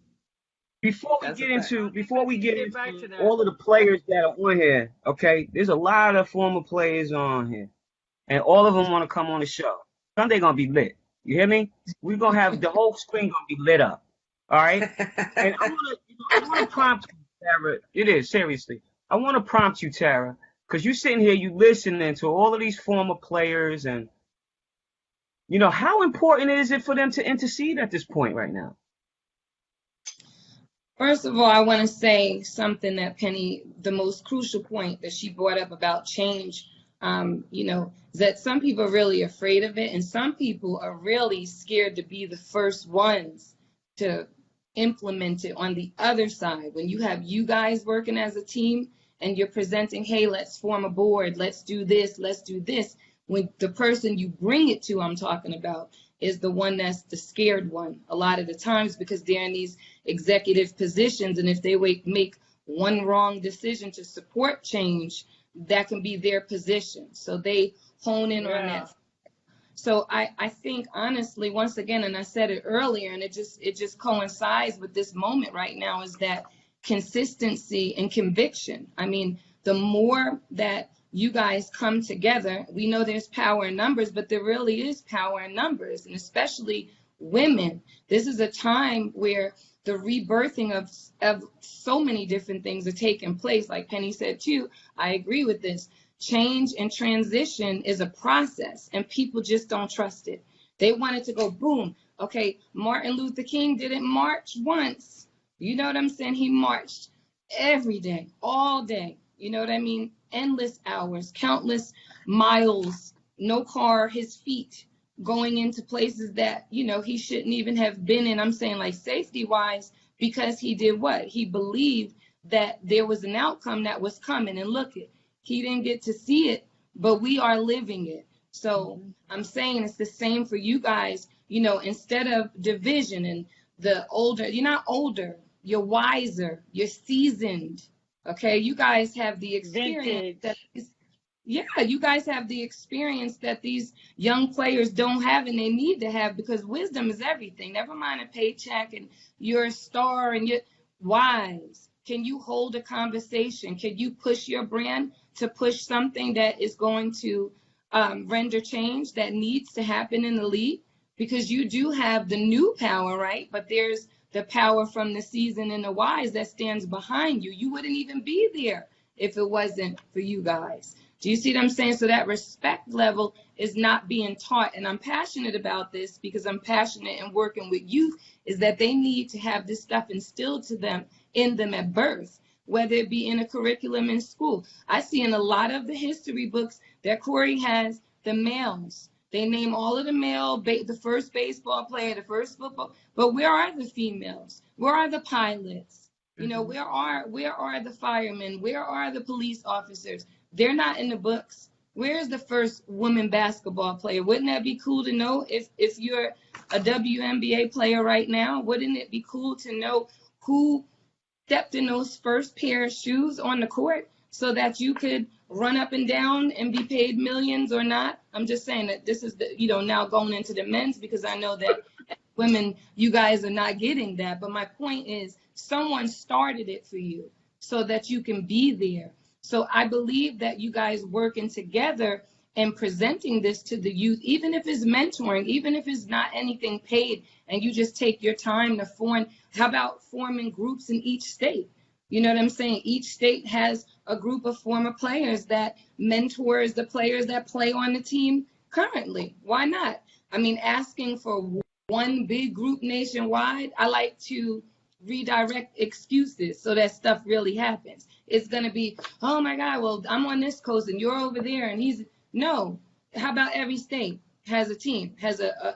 before we That's a get fact. into I think before we we need to get get back into to that. all of the players that are on here, okay, there's a lot of former players on here, and all of them want to come on the show. Sunday gonna be lit. You hear me? We're gonna have the whole screen gonna be lit up. All right. And I wanna prompt you, Tara. It is seriously. I wanna prompt you, Tara, because you sitting here, you listening to all of these former players, and how important is it for them to intercede at this point right now? First of all, I want to say something that Penny, the most crucial point that she brought up about change, is that some people are really afraid of it, and some people are really scared to be the first ones to implement it on the other side. When you have you guys working as a team and you're presenting, hey, let's form a board, let's do this, let's do this. When the person you bring it to, I'm talking about, is the one that's the scared one a lot of the times because they're in these executive positions, and if they make one wrong decision to support change, that can be their position. So they hone in on Yeah. that. So I think honestly, once again, and I said it earlier, and it just coincides with this moment right now, is that consistency and conviction. I mean, the more that you guys come together, we know there's power in numbers, but there really is power in numbers, and especially women. This is a time where the rebirthing of so many different things are taking place. Like Penny said too, I agree with this. Change and transition is a process, and people just don't trust it. They want it to go boom. Okay, Martin Luther King didn't march once. You know what I'm saying? He marched every day, all day. You know what I mean? Endless hours, countless miles, no car, his feet going into places that, he shouldn't even have been in. I'm saying like safety wise, because he did what? He believed that there was an outcome that was coming. And look it. He didn't get to see it, but we are living it. So I'm saying it's the same for you guys, instead of division and the older, you're not older, you're wiser, you're seasoned. Okay, you guys have the experience that you guys have the experience that these young players don't have and they need to have, because wisdom is everything. Never mind a paycheck and you're a star and you're wise. Can you hold a conversation? Can you push your brand to push something that is going to render change that needs to happen in the league? Because you do have the new power, right? But there's the power from the seasoned and the wise that stands behind you. You wouldn't even be there if it wasn't for you guys. Do you see what I'm saying? So that respect level is not being taught. And I'm passionate about this because I'm passionate in working with youth, is that they need to have this stuff instilled to them in them at birth, whether it be in a curriculum in school. I see in a lot of the history books that Corey has the males. They name all of the the first baseball player, the first football, but where are the females? Where are the pilots? Where are the firemen? Where are the police officers? They're not in the books. Where's the first woman basketball player? Wouldn't that be cool to know if you're a WNBA player right now? Wouldn't it be cool to know who stepped in those first pair of shoes on the court so that you could run up and down and be paid millions or not? I'm just saying that this is now going into the men's, because I know that women, you guys are not getting that. But my point is, someone started it for you so that you can be there. So I believe that you guys working together and presenting this to the youth, even if it's mentoring, even if it's not anything paid, and you just take your time to form. How about forming groups in each state? You know what I'm saying? Each state has a group of former players that mentors the players that play on the team currently. Why not? I mean, asking for one big group nationwide, I like to redirect excuses so that stuff really happens. It's going to be, oh my God, well, I'm on this coast and you're over there and he's, no. How about every state has a team, has a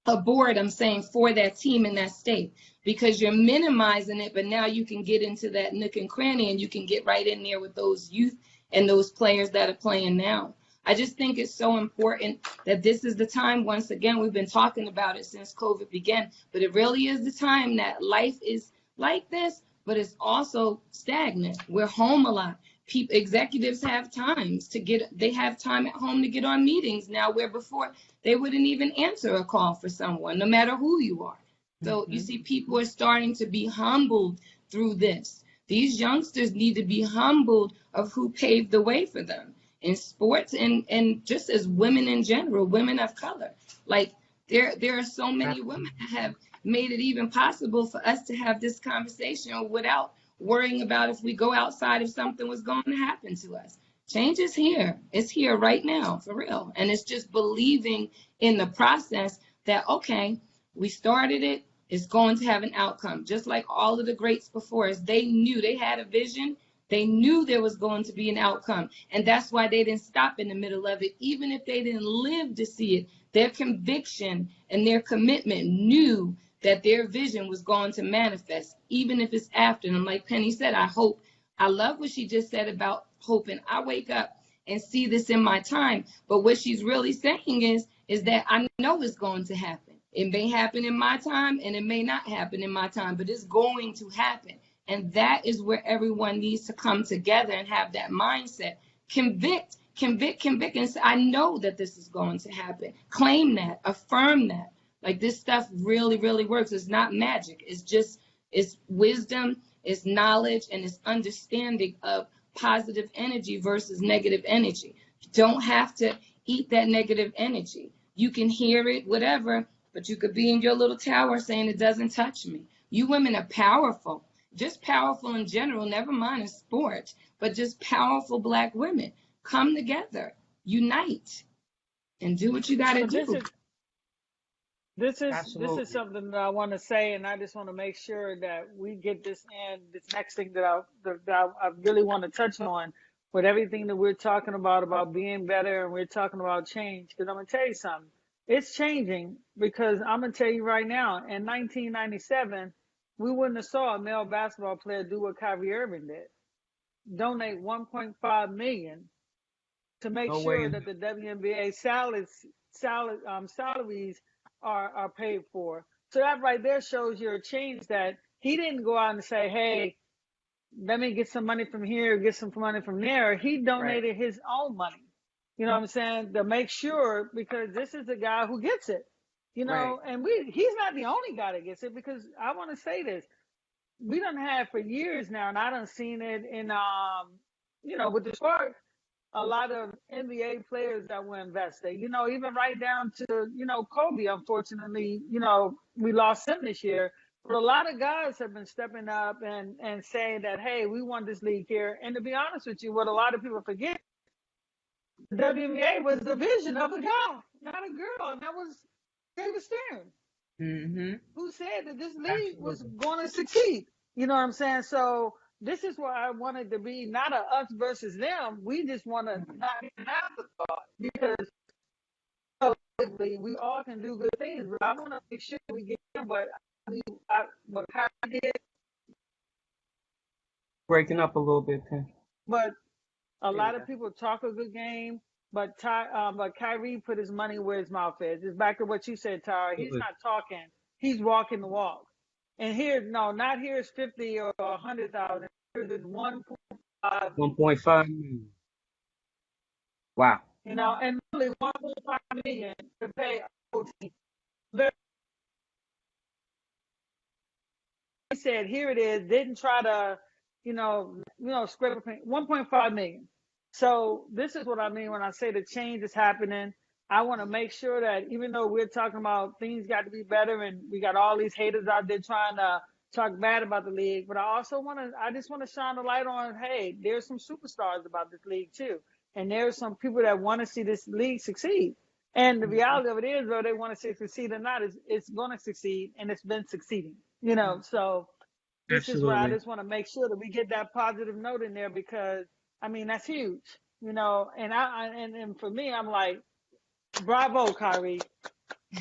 aboard, I'm saying, for that team in that state, because you're minimizing it, but now you can get into that nook and cranny and you can get right in there with those youth and those players that are playing now. I just think it's so important that this is the time. Once again, we've been talking about it since COVID began, but it really is the time that life is like this, but it's also stagnant. We're home a lot. Executives have times to get, they have time at home to get on meetings now, where before they wouldn't even answer a call for someone, no matter who you are. So you see, people are starting to be humbled through this. These youngsters need to be humbled of who paved the way for them in sports and just as women in general, women of color. Like there are so many women that have made it even possible for us to have this conversation without worrying about if we go outside if something was going to happen to us. Change is here. It's here right now, for real. And it's just believing in the process that, okay, we started it, it's going to have an outcome. Just like all of the greats before us, they knew, they had a vision. They knew there was going to be an outcome. And that's why they didn't stop in the middle of it, even if they didn't live to see it. Their conviction and their commitment knew that their vision was going to manifest, even if it's after. And like Penny said, I love what she just said about hoping. I wake up and see this in my time. But what she's really saying is that I know it's going to happen. It may happen in my time and it may not happen in my time, but it's going to happen. And that is where everyone needs to come together and have that mindset. Convict, and say, I know that this is going to happen. Claim that, affirm that. Like, this stuff really, really works. It's not magic. It's wisdom, it's knowledge, and it's understanding of positive energy versus negative energy. You don't have to eat that negative energy. You can hear it, whatever, but you could be in your little tower saying it doesn't touch me. You women are powerful, just powerful in general, never mind in sport, but just powerful Black women. Come together, unite, and do what you got to do. This is something that I want to say, and I just want to make sure that we get this in. This next thing that I really want to touch on, with everything that we're talking about being better, and we're talking about change. Because I'm gonna tell you something, it's changing. Because I'm gonna tell you right now, in 1997, we wouldn't have saw a male basketball player do what Kyrie Irving did: donate 1.5 million to make sure that the WNBA salaries are paid for. So that right there shows you a change, that he didn't go out and say, hey, let me get some money from here, get some money from there. He donated his own money. You know what I'm saying? To make sure, because this is the guy who gets it. You know, and he's not the only guy that gets it, because I want to say this. We done had for years now, and I done seen it in with the Sparks, a lot of NBA players that were invested, even right down to, Kobe. Unfortunately, we lost him this year. But a lot of guys have been stepping up and saying that, hey, we want this league here. And to be honest with you, what a lot of people forget, the WNBA was the vision of a guy, not a girl. And that was David Stern, who said that this league was going to succeed. You know what I'm saying? So this is why I wanted to be not a us versus them. We just want to not be an afterthought, because we all can do good things. But I want to make sure we get what Kyrie did. Breaking up a little bit, Ken. But a lot of people talk a good game, but Kyrie put his money where his mouth is. It's back to what you said, Tara. He's not talking; he's walking the walk. And not here's 50 or 100,000. Here's 1.5. 1.5 million. Wow. And only 1.5 million to pay a team. He said, here it is. Didn't try to, scrape a penny. 1.5 million. So this is what I mean when I say the change is happening. I want to make sure that even though we're talking about things got to be better, and we got all these haters out there trying to talk bad about the league, but I just want to shine a light on, hey, there's some superstars about this league too. And there's some people that want to see this league succeed. And the reality of it is, whether they want to see it succeed or not, it's going to succeed, and it's been succeeding. So this is where I just want to make sure that we get that positive note in there, because that's huge. And for me, I'm like, bravo, Kyrie,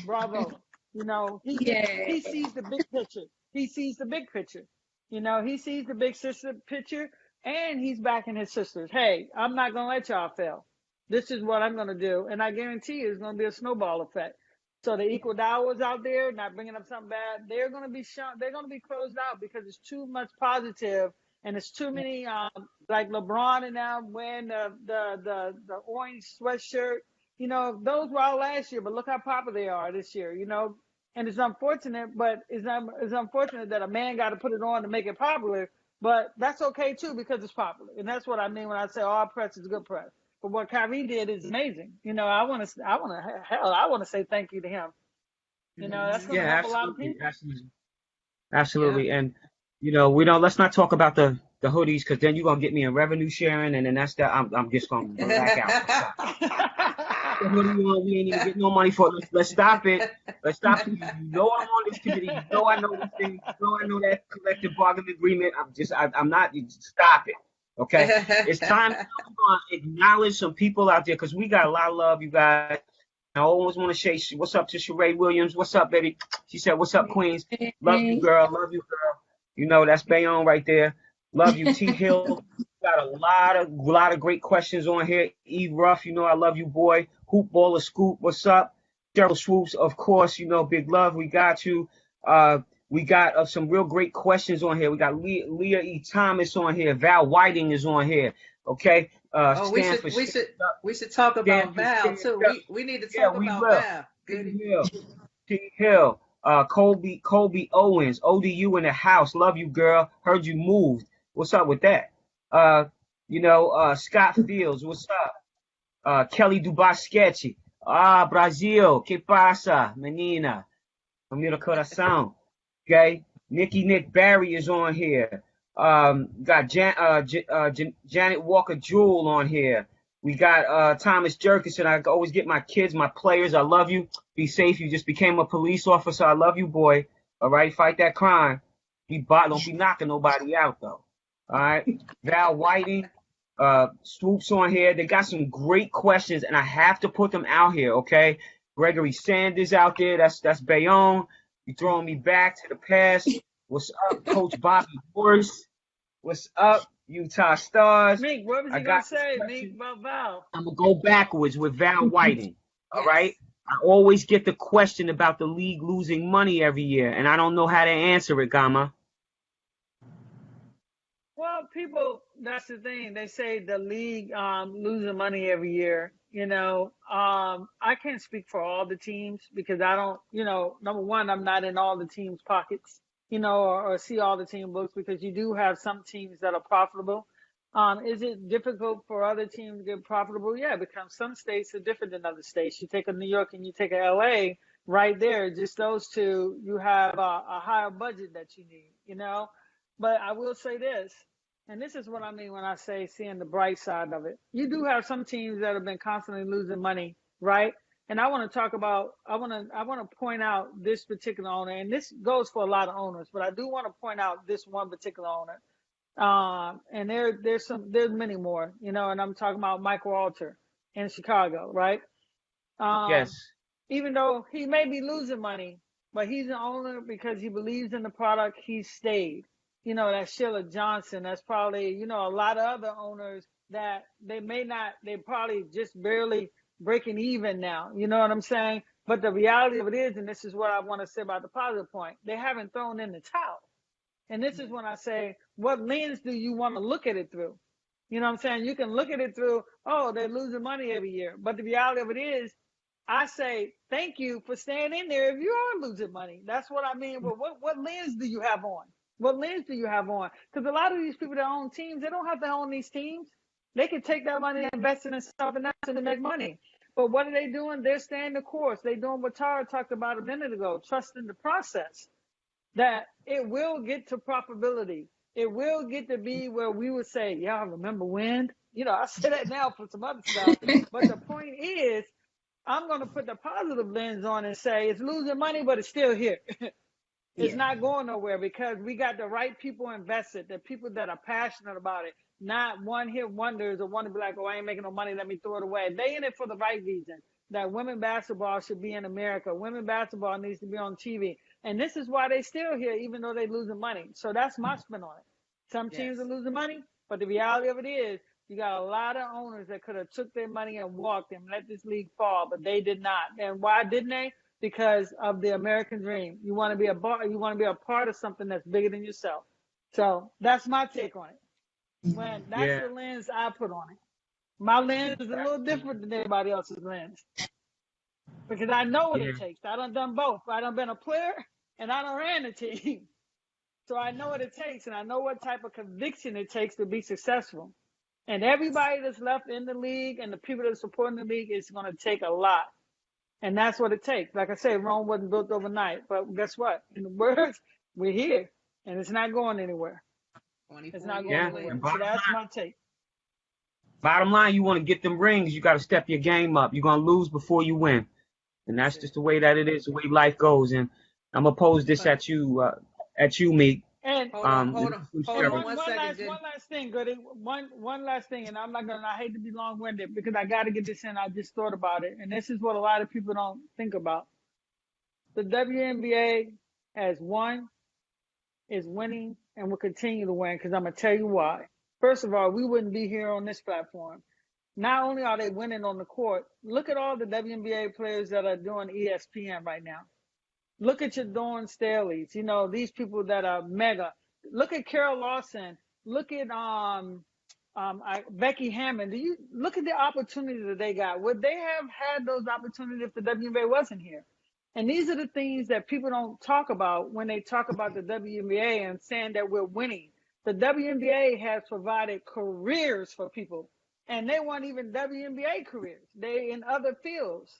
bravo. You know, Yeah. he sees the big picture. He sees the big picture. You know, he sees the big sister picture, and he's backing his sisters. Hey, I'm not gonna let y'all fail. This is what I'm gonna do, and I guarantee you, it's gonna be a snowball effect. So the equal hours out there, not bringing up something bad, they're gonna be shut. They're gonna be closed out because it's too much positive, and it's too many. Like LeBron and them wearing the orange sweatshirt. You know, those were out last year, but look how popular they are this year. You know, and it's unfortunate, but it's unfortunate that a man got to put it on to make it popular. But that's okay too because it's popular, and that's what I mean when I say all press is good press. But what Kyrie did is amazing. You know, I want to say thank you to him. You know, that's going Yeah, to help a lot of absolutely, people. absolutely, Yeah. absolutely. And you know, we don't. Let's not talk about the hoodies because then you're gonna get me in revenue sharing, and then that's that. I'm just gonna black out. Let's stop. The hoodie on, we ain't even get no money for it. Let's stop it. Let's stop it. You know I'm on this committee. You know I know these things. You know I know that collective bargaining agreement. I'm not. You just stop it. Okay. It's time to acknowledge some people out there because we got a lot of love, you guys. I always want to say what's up to Sheree Williams. What's up, baby? She said, "What's up, Queens? Love you, girl. Love you, girl." You know that's Bayonne right there. Love you, T Hill. Got a lot of great questions on here. E Ruff, you know I love you, boy. Hoop Baller Scoop, what's up? Cheryl Swoops, of course, you know, big love. We got you. We got some real great questions on here. We got Leah E. Thomas on here. Val Whiting is on here. Okay. Oh, we should talk about Val too. We need to talk we about will. Val. T Hill. T Hill. Colby Owens. ODU in the house. Love you, girl. Heard you moved. What's up with that? Scott Fields. What's up? Kelly Dubaschetti. Brasil. Que pasa, menina? Amigo coração. Okay. Nick Barry is on here. Got Janet Walker Jewell on here. We got Thomas Jerkison. I always get my kids, my players. I love you. Be safe. You just became a police officer. I love you, boy. All right. Fight that crime. Don't be knocking nobody out, though. All right. Val Whiting. Swoops on here. They got some great questions, and I have to put them out here, okay? Gregory Sanders out there. That's Bayonne. You throwing me back to the past. What's up, Coach Bobby Morris? What's up, Utah Stars? Meek, what was you going to say, Meek, about Val? I'm going to go backwards with Val Whiting, all Yes. right? I always get the question about the league losing money every year, and I don't know how to answer it, Gama. Well, people, that's the thing. They say the league losing money every year. You know, I can't speak for all the teams because I don't, you know, number one, I'm not in all the teams' pockets, you know, or see all the team books because you do have some teams that are profitable. Is it difficult for other teams to get profitable? Yeah, because some states are different than other states. You take a New York and you take a LA, right there, just those two, you have a higher budget that you need, you know. But I will say this, and this is what I mean when I say seeing the bright side of it. You do have some teams that have been constantly losing money, right? And I want to talk about, I want to point out this particular owner, and this goes for a lot of owners, but I do want to point out this one particular owner. And there's many more, you know, and I'm talking about Michael Alter in Chicago, right? Yes. Even though he may be losing money, but he's an owner because he believes in the product. He stayed. You know, that's Sheila Johnson. That's probably, you know, a lot of other owners that they're probably just barely breaking even now. You know what I'm saying? But the reality of it is, and this is what I want to say about the positive point, they haven't thrown in the towel. And this is when I say, what lens do you want to look at it through? You know what I'm saying? You can look at it through, oh, they're losing money every year. But the reality of it is, I say, thank you for staying in there if you are losing money. That's what I mean. But what lens do you have on? What lens do you have on? Because a lot of these people that own teams, they don't have to own these teams. They can take that money and invest it in something else and make money. But what are they doing? They're staying the course. They're doing what Tara talked about a minute ago, trusting the process. That it will get to profitability. It will get to be where we would say, y'all remember when? You know, I say that now for some other stuff. But the point is, I'm going to put the positive lens on and say it's losing money, but it's still here. It's not going nowhere because we got the right people invested, the people that are passionate about it, not one hit wonders or want to be like, oh, I ain't making no money, let me throw it away. They in it for the right reason. that women basketball should be in America. Women basketball needs to be on TV. And this is why they still here, even though they're losing money. So that's my spin on it. Some teams Yes. are losing money, but the reality of it is you got a lot of owners that could have took their money and walked and let this league fall, but they did not. And why didn't they? Because of the American dream. You want to be a part of something that's bigger than yourself. So that's my take on it. When that's Yeah. the lens I put on it. My lens is a little different than everybody else's lens. Because I know what Yeah. it takes. I done both. I done been a player and I done ran a team. So I know what it takes and I know what type of conviction it takes to be successful. And everybody that's left in the league and the people that are supporting the league is going to take a lot. And that's what it takes. Like I said, Rome wasn't built overnight. But guess what? In the words, we're here. And it's not going anywhere. 24 It's not going Yeah. anywhere. And So that's my take. bottom line, you want to get them rings, you got to step your game up. You're going to lose before you win. And that's just the way that it is, the way life goes. And I'm going to pose this at you, Meek. And Hold on one one second. last thing, Goody. One last thing, and I hate to be long-winded because I got to get this in. I just thought about it, and this is what a lot of people don't think about. The WNBA has won, is winning, and will continue to win because I'm gonna tell you why. First of all, we wouldn't be here on this platform. Not only are they winning on the court, look at all the WNBA players that are doing ESPN right now. Look at your Dawn Staleys, these people that are mega. Look at Carol Lawson. Look at Becky Hammond. Do you look at the opportunities that they got? Would they have had those opportunities if the WNBA wasn't here? And these are the things that people don't talk about when they talk about the WNBA and saying that we're winning. The WNBA has provided careers for people, and they weren't even WNBA careers. They in other fields.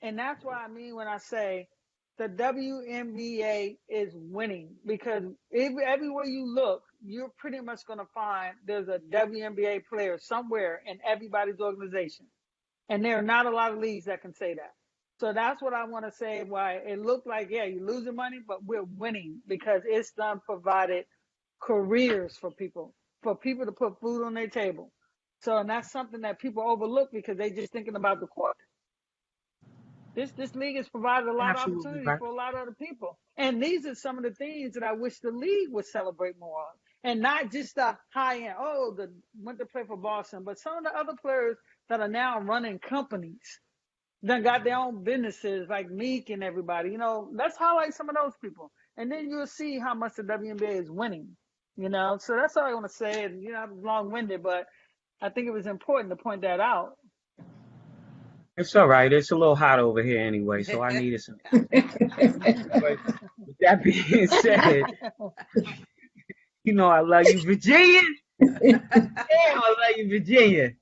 And that's what I mean when I say the WNBA is winning, because everywhere you look, you're pretty much going to find there's a WNBA player somewhere in everybody's organization. And there are not a lot of leagues that can say that. So that's what I want to say, why it looked like, yeah, you're losing money, but we're winning because it's done provided careers for people to put food on their table. So, and that's something that people overlook because they just thinking about the court. This league has provided a lot of opportunities for a lot of other people. And these are some of the things that I wish the league would celebrate more of. And not just the high end, went to play for Boston, but some of the other players that are now running companies, that got their own businesses like Meek and everybody, let's highlight some of those people. And then you'll see how much the WNBA is winning, So that's all I want to say. And, I'm long-winded, but I think it was important to point that out. It's all right. It's a little hot over here anyway, so I needed some. But with that being said, I love you, Virginia. Damn, I love you, Virginia.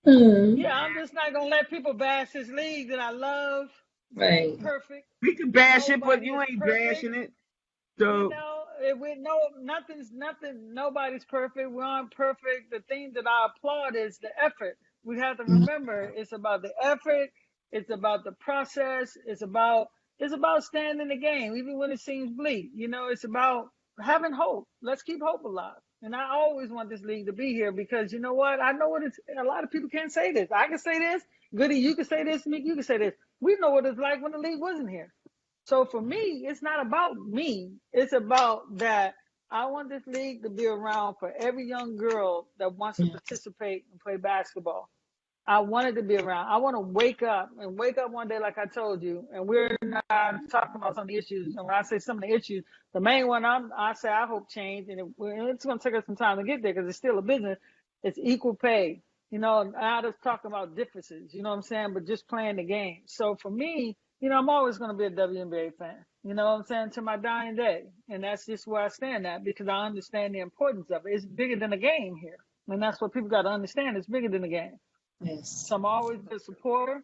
Yeah, I'm just not going to let people bash this league that I love. Right. Perfect. We can bash it, but you ain't bashing it. So nobody's perfect. We aren't perfect. The thing that I applaud is the effort. We have to remember it's about the effort, it's about the process, it's about staying in the game, even when it seems bleak. It's about having hope. Let's keep hope alive. And I always want this league to be here because you know what? I know what a lot of people can't say this. I can say this. Goody, you can say this. Mick, you can say this. We know what it's like when the league wasn't here. So for me, it's not about me. It's about that I want this league to be around for every young girl that wants to participate and play basketball. I want it to be around. I want to wake up one day, like I told you, and we're not talking about some of the issues. And when I say some of the issues, the main one I say I hope change, and it's going to take us some time to get there because it's still a business. It's equal pay. Not just talking about differences, you know what I'm saying, but just playing the game. So for me, I'm always going to be a WNBA fan, you know what I'm saying, to my dying day. And that's just where I stand at because I understand the importance of it. It's bigger than a game here. And that's what people got to understand. It's bigger than a game. Yes. So I'm always a supporter.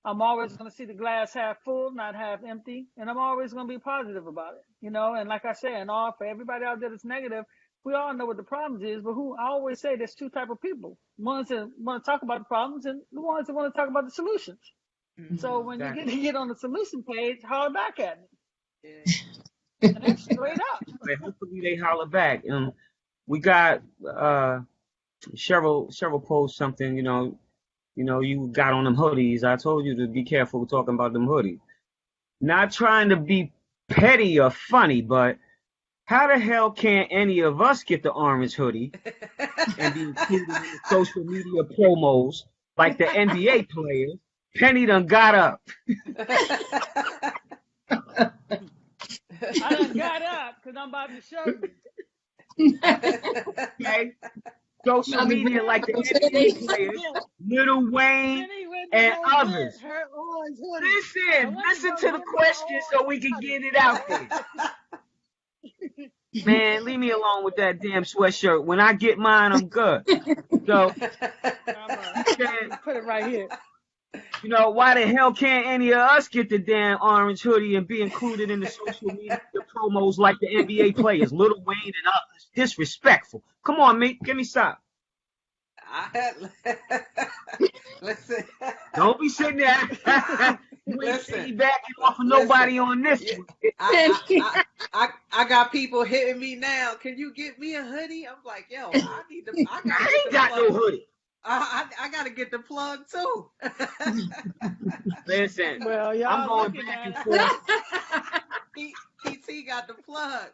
I'm always going to see the glass half full, not half empty. And I'm always going to be positive about it, And like I said, for everybody out there that's negative, we all know what the problems is, but I always say there's two type of people. Ones that want to talk about the problems and the ones that want to talk about the solutions. Mm-hmm. So when you get on the solution page, holler back at me. Yeah. And that's straight up. Hopefully they holler back. We got Cheryl posed something, You know, you got on them hoodies. I told you to be careful talking about them hoodies. Not trying to be petty or funny, but how the hell can any of us get the orange hoodie and be included in the social media promos like the NBA players? Penny done got up. I done got up because I'm about to show you. Okay? Social media like the NBA players, Lil Wayne, Penny went and to go others. get her orange hoodie. I went Listen go to the get my questions so we can orange get it out there. Man, leave me alone with that damn sweatshirt. When I get mine, I'm good. So, hoodie. Put it right here. you know, why the hell can't any of us get the damn orange hoodie and be included in the social media promos like the NBA players, Lil Wayne and others? Disrespectful. Come on, mate. Give me some. Listen. Don't be sitting there. You ain't Listen. backing off of nobody on this one. I got people hitting me now. Can you get me a hoodie? I'm like, yo, I ain't got no hoodie. I gotta get the plug too. Listen, well, y'all I'm going back and forth. PT got the plug.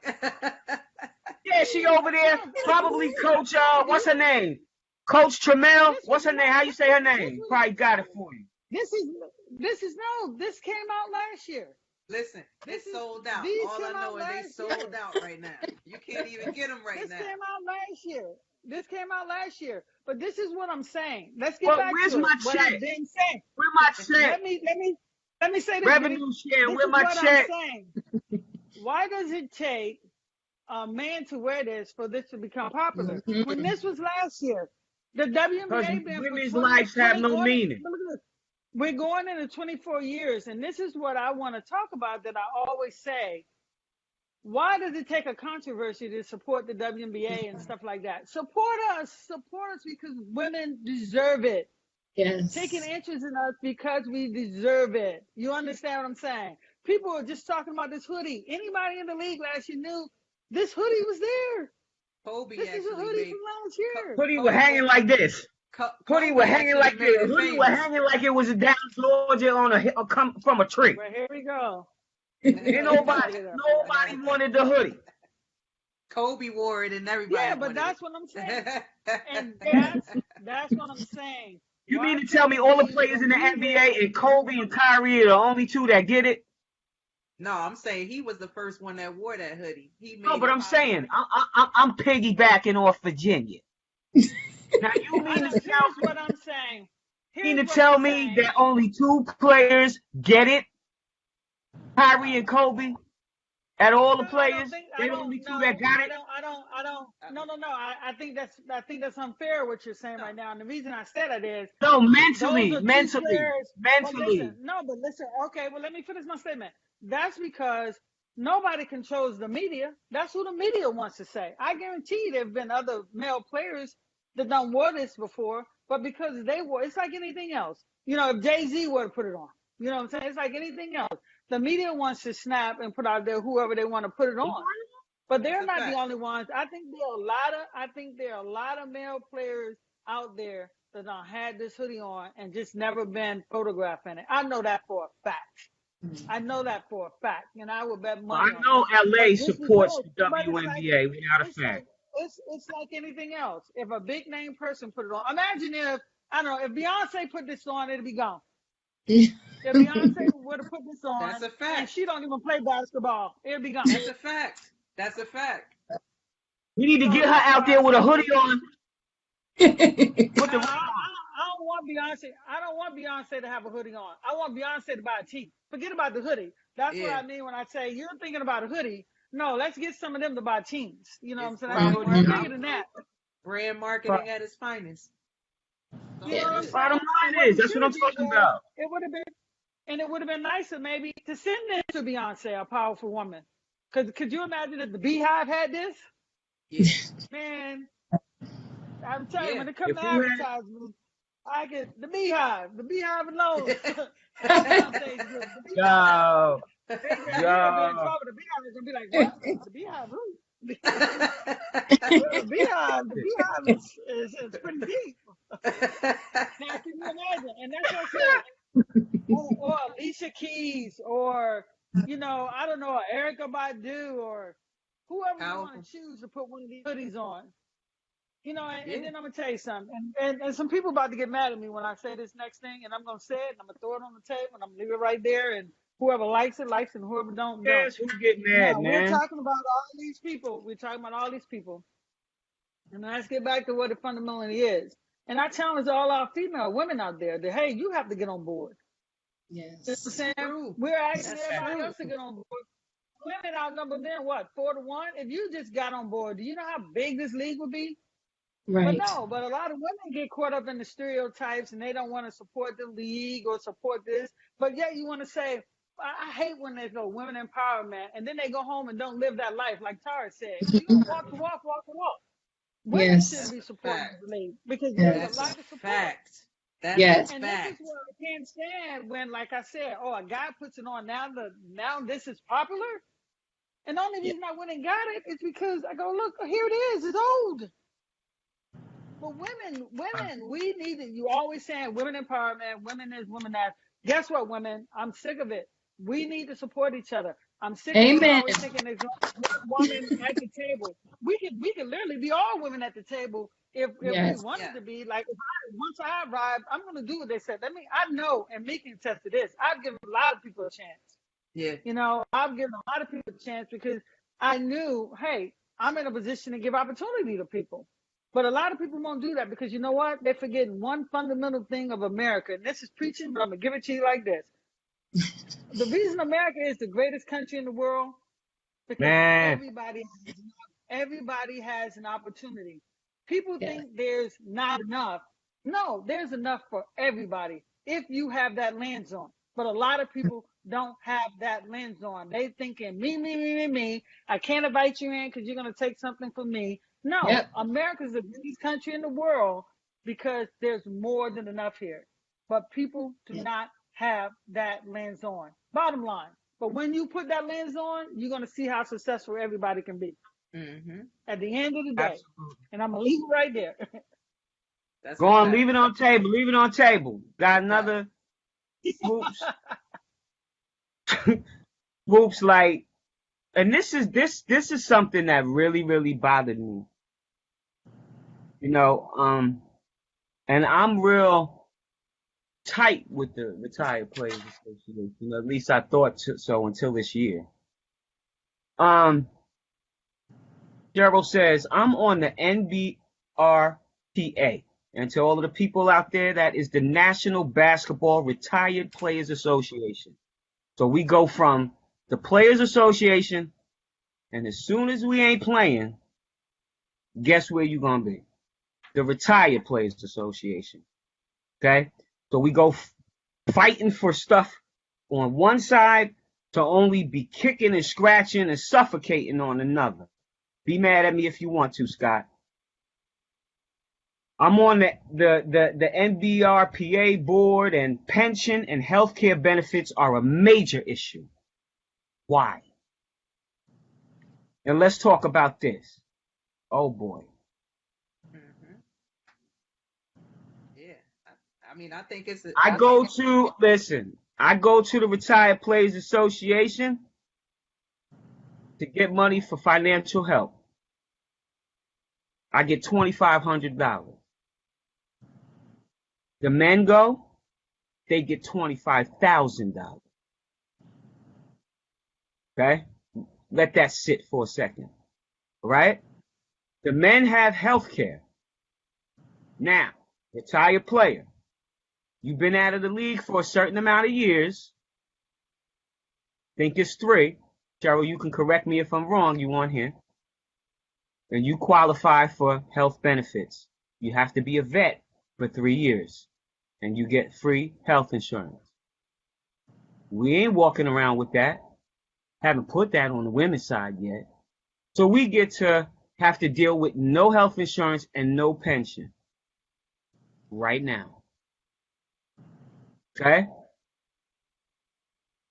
Yeah, she over there. Probably Coach, what's her name? Coach Tremel. What's her name? How you say her name? Probably got it for you. This came out last year. Listen, it's sold out. All I know is they sold out right now. You can't even get them right now. This came out last year. But this is what I'm saying. Let's get back where's to my what check? I've been saying. Where my check? Let me say this. Revenue share. Where my check? Why does it take a man to wear this for this to become popular? When this was last year, the WNBA been women's lives have no meaning. We're going into 24 years, and this is what I want to talk about that I always say. Why does it take a controversy to support the WNBA and stuff like that? Support us because women deserve it. Yes. Taking interest in us because we deserve it. You understand what I'm saying? People are just talking about this hoodie. Anybody in the league last year knew this hoodie was there. Kobe this is a hoodie from last year. Hoodie was hanging like this. Hoodie was hanging like this. Hoodie was hanging like it was down Georgia on from a tree. Well, here we go. Ain't nobody wanted the hoodie. Kobe wore it and everybody. Yeah, but that's what I'm saying. And that's what I'm saying. You mean to tell me all the players in the NBA and Kobe and Kyrie are the only two that get it? No, I'm saying he was the first one that wore that hoodie. No, but I'm saying I'm piggybacking off Virginia. Now you mean to tell me what I'm saying? You mean to tell me that only two players get it? Kyrie and Kobe? At all the players? They're the only two that got it? I think that's unfair what you're saying right now. And the reason I said it is no, mentally. But listen, okay, well let me finish my statement. That's because nobody controls the media. That's who the media wants to say. I guarantee you there have been other male players that done wore this before, but because they wore, it's like anything else. You know, if Jay-Z were to put it on, you know what I'm saying? It's like anything else. The media wants to snap and put out there whoever they want to put it on. But they're not the only ones. I think there are a lot of male players out there that don't had this hoodie on and just never been photographed in it. I know that for a fact. And I would bet money. I know LA supports the WNBA without a fact. It's like anything else. If a big name person put it on, imagine if Beyonce put this on, it'd be gone. If Beyonce were to put this on, that's a fact. And she don't even play basketball, it'd be gone. That's a fact. We need to get her out there with a hoodie on. I don't want Beyonce. I don't want Beyonce to have a hoodie on. I want Beyonce to buy a tee. Forget about the hoodie. That's what I mean when I say you're thinking about a hoodie. No, let's get some of them to buy teams. You know what I'm saying? We're bigger than that. Brand marketing at its finest. Bottom line is, that's what I'm talking about. It would have been nicer maybe to send this to Beyonce, a powerful woman. Could you imagine if the Beehive had this? Yeah. Man. I'm telling you, when it comes to advertising, the Beehive alone. Yo. The Beehive is gonna be like, what? The Beehive who? The Beehive is pretty deep. Now, can you like I said, or Alicia Keys, or I don't know, Erica Badu, or whoever you want Powerful. to choose to put one of these hoodies on. And Yeah. then I'm gonna tell you something, and some people about to get mad at me when I say this next thing, and I'm gonna say it, and I'm gonna throw it on the table, and I'm gonna leave it right there, and whoever likes it, likes it, and whoever don't. Yes, who get mad, Now, we're man? talking about all these people. We're talking about all these people, and let's get back to what it fundamentally is. And I challenge all our female women out there that, hey, you have to get on board. You know what I'm Yes. saying? True. We're asking That's everybody true. else to get on board. Women outnumbered then what, 4-1? If you just got on board, do you know how big this league would be? But Right. no, but a lot of women get caught up in the stereotypes and they don't want to support the league or support this. But yet you want to say, I hate when they go women empowerment and then they go home and don't live that life. Like Tara said, if you don't walk the walk, walk the walk. Women Yes. should be supporting Fact. the league because there's Yes. a lot That's of a support. fact. That Yes. is And fact. this is what I can't stand when, like I said, a guy puts it on now this is popular. And the only reason I went and got it is because I go, look, here it is. It's old. But women, we need it. You always saying women empowerment, women this, women that. Guess what, women? I'm sick of it. We need to support each other. I'm sick of you Amen. always thinking there's one woman at the table. We could literally be all women at the table if Yes. we wanted Yeah. to be. Like once I arrive, I'm gonna do what they said. I know, and me can attest to this. I've given a lot of people a chance. Yeah. I've given a lot of people a chance because I knew, hey, I'm in a position to give opportunity to people. But a lot of people won't do that because you know what? They're forgetting one fundamental thing of America. And this is preaching, but I'm going to give it to you like this. The reason America is the greatest country in the world because Man. everybody has an opportunity. People Yes. think there's not enough. No, there's enough for everybody if you have that lens on. But a lot of people don't have that lens on. They thinking me. I can't invite you in because you're going to take something from me. No, Yep. America's the greatest country in the world because there's more than enough here. But people do not have that lens on. Bottom line. But when you put that lens on, you're going to see how successful everybody can be Mm-hmm. at the end of the day. Absolutely. And I'm going to leave it right there. That's Go a on, fact. leave it on table. Leave it on table. Got another whoops. Whoops, like, and this is something that really, really bothered me. And I'm real tight with the Retired Players Association. At least I thought so until this year. Gerald says, I'm on the NBRPA. And to all of the people out there, that is the National Basketball Retired Players Association. So we go from the Players Association, and as soon as we ain't playing, guess where you gonna be? The Retired Players Association. Okay? So we go fighting for stuff on one side to only be kicking and scratching and suffocating on another. Be mad at me if you want to, Scott. I'm on the NBRPA board, and pension and healthcare benefits are a major issue. Why? And let's talk about this. Oh boy. Mm-hmm. Yeah. I mean, I think it's. I go to the Retired Players Association to get money for financial help. I get $2,500. The men go, they get $25,000. Okay? Let that sit for a second. All right? The men have health care. Now, retired player. You've been out of the league for a certain amount of years. Think it's 3. Cheryl, you can correct me if I'm wrong. You on here. And you qualify for health benefits. You have to be a vet for 3 years. And you get free health insurance. We ain't walking around with that. Haven't put that on the women's side yet. So we get to have to deal with no health insurance and no pension. Right now. Okay?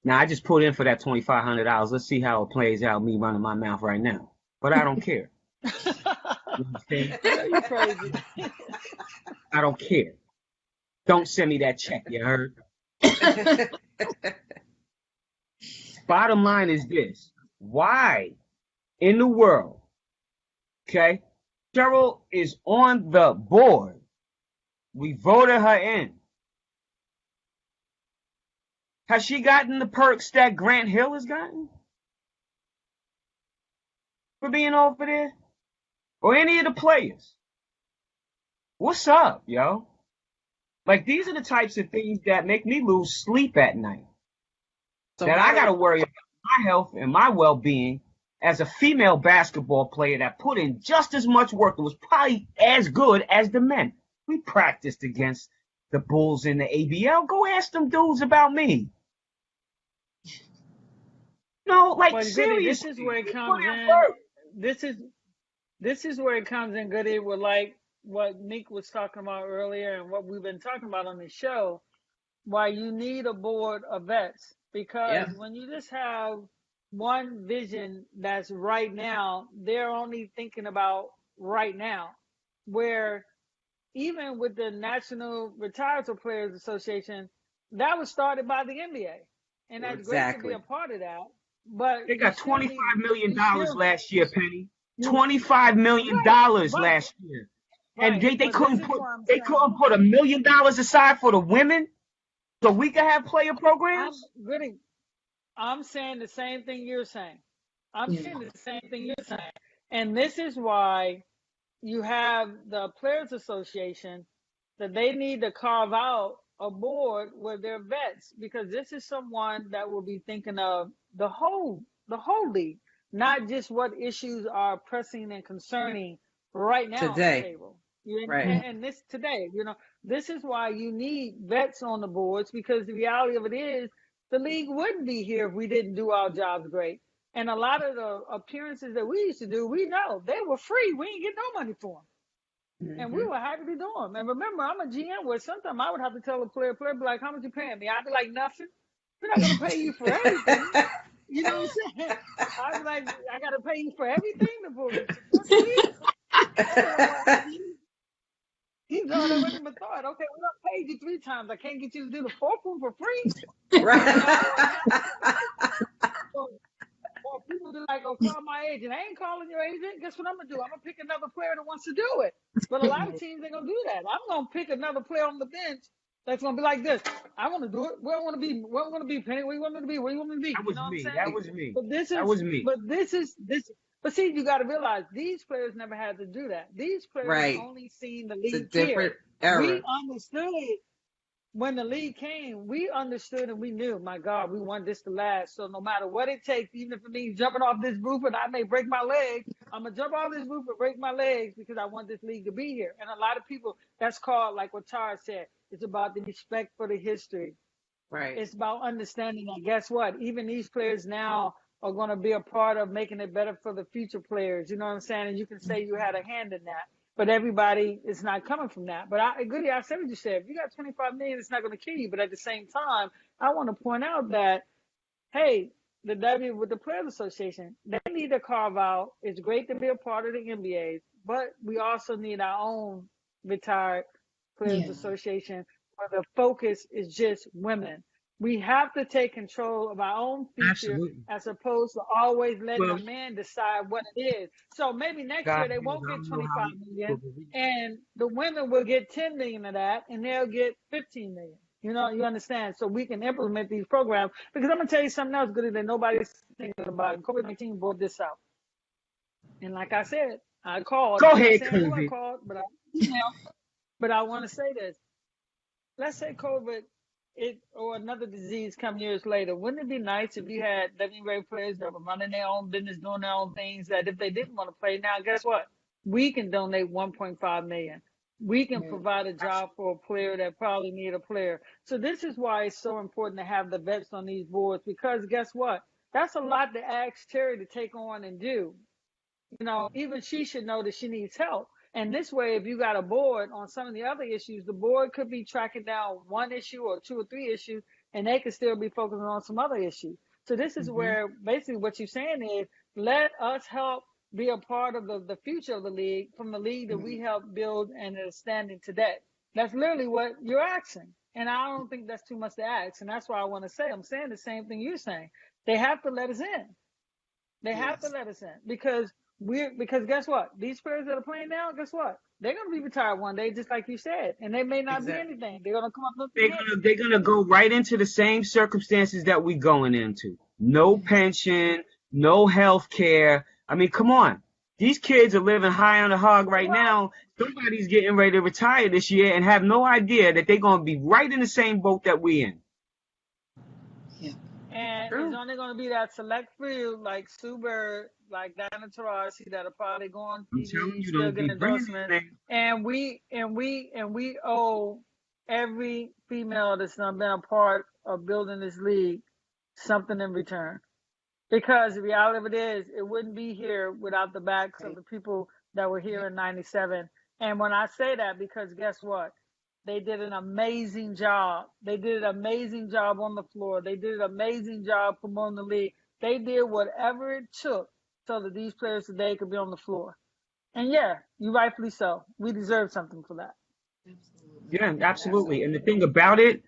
Now, I just put in for that $2,500. Let's see how it plays out, me running my mouth right now. But I don't care. You understand? You're crazy. I don't care. Don't send me that check, you heard? Bottom line is this. Why in the world, okay, Cheryl is on the board. We voted her in. Has she gotten the perks that Grant Hill has gotten for being over there? Or any of the players? What's up, yo? Like, these are the types of things that make me lose sleep at night. So That I got to worry about my health and my well-being as a female basketball player that put in just as much work and was probably as good as the men. We practiced against the Bulls in the ABL. Go ask them dudes about me. No, like, But Goody, seriously. this is where it we comes put in. work. This is where it comes in, Goody, with like what Nick was talking about earlier and what we've been talking about on the show. Why you need a board of vets, because when you just have one vision that's right now, they're only thinking about right now. Where even with the National Retired Players Association, that was started by the NBA, and that's great to be a part of that. But They got $25 million still, last year, Penny. $25 million last year. And they couldn't put $1 million aside for the women so we could have player programs? I'm saying the same thing you're saying. Saying the same thing you're saying. And this is why you have the Players Association, that they need to carve out a board with their vets, because this is someone that will be thinking of the whole league, not just what issues are pressing and concerning right now today. on the table. Right. And this today, this is why you need vets on the boards, because the reality of it is the league wouldn't be here if we didn't do our jobs great. And a lot of the appearances that we used to do, we know they were free. We ain't get no money for them. Mm-hmm. And we were happy to do them. And remember, I'm a GM where sometimes I would have to tell a player, be like, how much you paying me? I'd be like, nothing. We're not going to pay you for everything. You know what I'm saying? I'd be like, I got to pay you for everything to support the league. He's on there with him and thought, okay, we done paid you 3 times. I can't get you to do the 4th one for free. Right. Or people be like, oh, call my agent. I ain't calling your agent. Guess what I'm going to do? I'm going to pick another player that wants to do it. But a lot of teams ain't going to do that. I'm going to pick another player on the bench that's going to be like this. I want to do it. Where I want to be. Where I want to be, Penny. Where you want me to be? Where you want me to be? That was me. That was me. But that was me. But see, you got to realize these players never had to do that. These players only seen the league it's a different era. We understood when the league came. We understood and we knew, my God, we want this to last. So no matter what it takes, even if it means jumping off this roof and I may break my legs, I'm going to jump off this roof and break my legs because I want this league to be here. And a lot of people, that's called, like what Tara said, it's about the respect for the history. Right. It's about understanding that, guess what? Even these players now are going to be a part of making it better for the future players. You know what I'm saying? And you can say you had a hand in that. But everybody is not coming from that. But I said what you said. If you got 25 million, it's not going to kill you. But at the same time, I want to point out that, hey, with the Players Association, they need to carve out. It's great to be a part of the NBA, but we also need our own retired Players Association where the focus is just women. We have to take control of our own future as opposed to always letting a man decide what it is. So maybe next year they won't get 25 million and the women will get 10 million of that and they'll get 15 million. You know, you understand? So we can implement these programs, because I'm going to tell you something else good that nobody's thinking about. COVID-19 brought this out. And like I said, I called. Go ahead, COVID. I called, but I want to say this. Let's say COVID or another disease come years later. Wouldn't it be nice if you had WNBA players that were running their own business, doing their own things, that if they didn't want to play, now guess what? We can donate 1.5 million. We can provide a job for a player that probably need a player. So this is why it's so important to have the vets on these boards, because guess what? That's a lot to ask Terry to take on and do. You know, even she should know that she needs help. And this way, if you got a board on some of the other issues, the board could be tracking down one issue or 2 or 3 issues, and they could still be focusing on some other issues. So this is where basically what you're saying is, let us help be a part of the future of the league, from the league that we help build and is standing today. That's literally what you're asking. And I don't think that's too much to ask. And that's why I want to say, I'm saying the same thing you're saying. They have to let us in. They have to Yes. let us in because guess what? These players that are playing now, guess what? They're gonna be retired one day, just like you said, and they may not be Exactly. anything. They're gonna come up with They're nothing. gonna go right into the same circumstances that we going into. No pension, no health care. I mean, come on. These kids are living high on the hog right now. Somebody's getting ready to retire this year and have no idea that they're gonna be right in the same boat that we in. Yeah. And True. it's only gonna be that select few, like Sue Bird, like Diana Taurasi, that'll probably go on I'm telling TV, you, still don't get be bringing these endorsements. names. And we owe every female that's not been a part of building this league something in return. Because the reality of it is, it wouldn't be here without the backs of the people that were here in '97. And when I say that, because guess what? They did an amazing job. They did an amazing job on the floor. They did an amazing job promoting the league. They did whatever it took so that these players today could be on the floor. And yeah, you rightfully so. We deserve something for that. Absolutely. Yeah, absolutely. And the thing about it,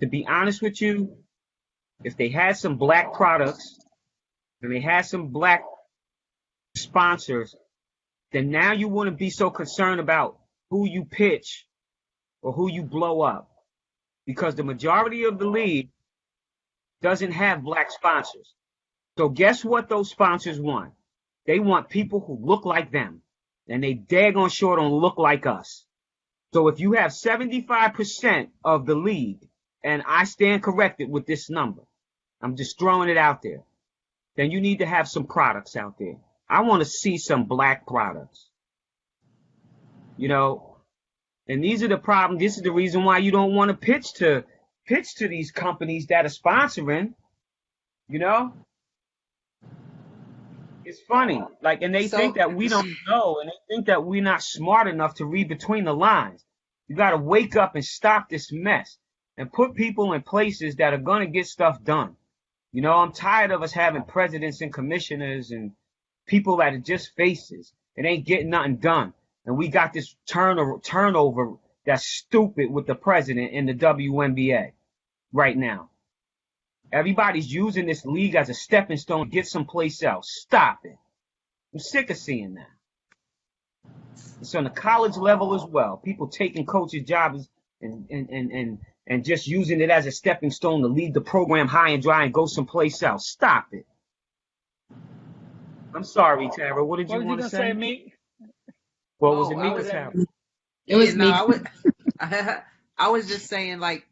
to be honest with you, if they had some black products and they had some black sponsors, then now you wouldn't be so concerned about who you pitch or who you blow up. Because the majority of the league doesn't have black sponsors. So guess what those sponsors want? They want people who look like them. And they daggone sure don't look like us. So if you have 75% of the league, and I stand corrected with this number, I'm just throwing it out there, then you need to have some products out there. I want to see some black products. You know, and these are the problems. This is the reason why you don't want to pitch to these companies that are sponsoring, you know? It's funny. Like, and they think So that we don't know, and they think that we're not smart enough to read between the lines. You got to wake up and stop this mess and put people in places that are going to get stuff done. You know, I'm tired of us having presidents and commissioners and people that are just faces and ain't getting nothing done. And we got this turnover that's stupid with the president in the WNBA right now. Everybody's using this league as a stepping stone to get someplace else. Stop it. I'm sick of seeing that. It's on the college level as well. People taking coaches' jobs and just using it as a stepping stone to leave the program high and dry and go someplace else. Stop it. I'm sorry, Tara. What did you What was you want to gonna say? say, me? What was oh, it, I me or was Tara? It was no, me. I was just saying like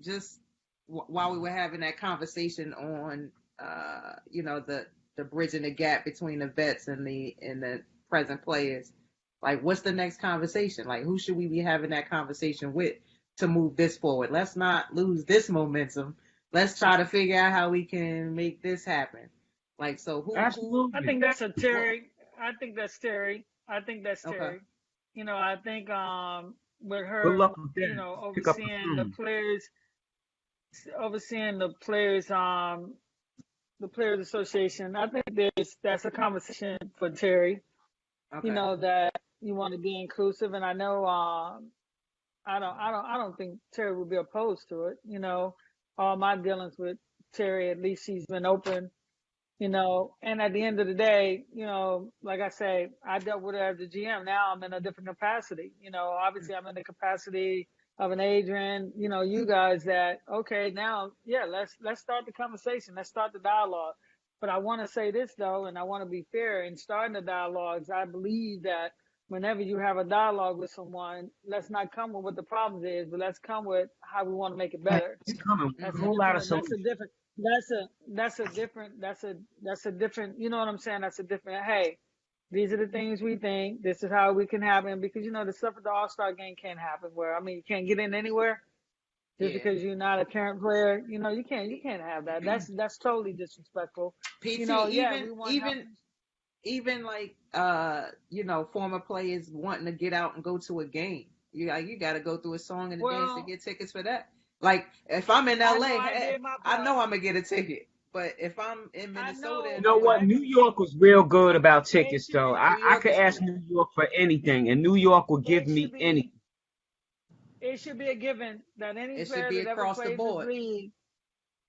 just while we were having that conversation on you know the bridging the gap between the vets and the present players, like what's the next conversation? Like who should we be having that conversation with to move this forward? Let's not lose this momentum. Let's try to figure out how we can make this happen. Like so who I Absolutely. think that's a what, Terry. I think that's Terry. I think that's okay. Terry. You know, I think with Good her, luck with you that. know, Pick up the phone. overseeing the players association. I think that's a conversation for Terry. You Okay. know, that you want to be inclusive, and I know I don't think Terry would be opposed to it. You know, all my dealings with Terry, at least she's been open. You know, and at the end of the day, you know, like I say, I dealt with it as a GM. Now I'm in a different capacity. You know, obviously I'm in the capacity of an Adrian, you know, you guys that, okay, now, yeah, let's start the conversation. Let's start the dialogue. But I want to say this though, and I want to be fair in starting the dialogues. I believe that whenever you have a dialogue with someone, let's not come with what the problem is, but let's come with how we want to make it better. It's coming with That's a a whole lot of different. That's a solutions. different. That's a different. You know what I'm saying? That's a different. Hey, these are the things we think. This is how we can happen because you know the stuff at the All-Star game can't happen. Where I mean, you can't get in anywhere just Yeah. because you're not a current player. You know, you can't have that. That's totally disrespectful. You PT know, yeah, we want help. even like you know former players wanting to get out and go to a game. You got to go through a song and a dance to Well, get tickets for that. Like if I'm in I LA, know I did my I part. know I'm gonna get a ticket. But if I'm in I Minnesota know, You and know I'm but what? back New in York was real good about it tickets, should though. be. I New York could is ask cool. New York for anything, and New York would give It should me be. anything. it should be a given that any It should player be that ever across the played in this board. league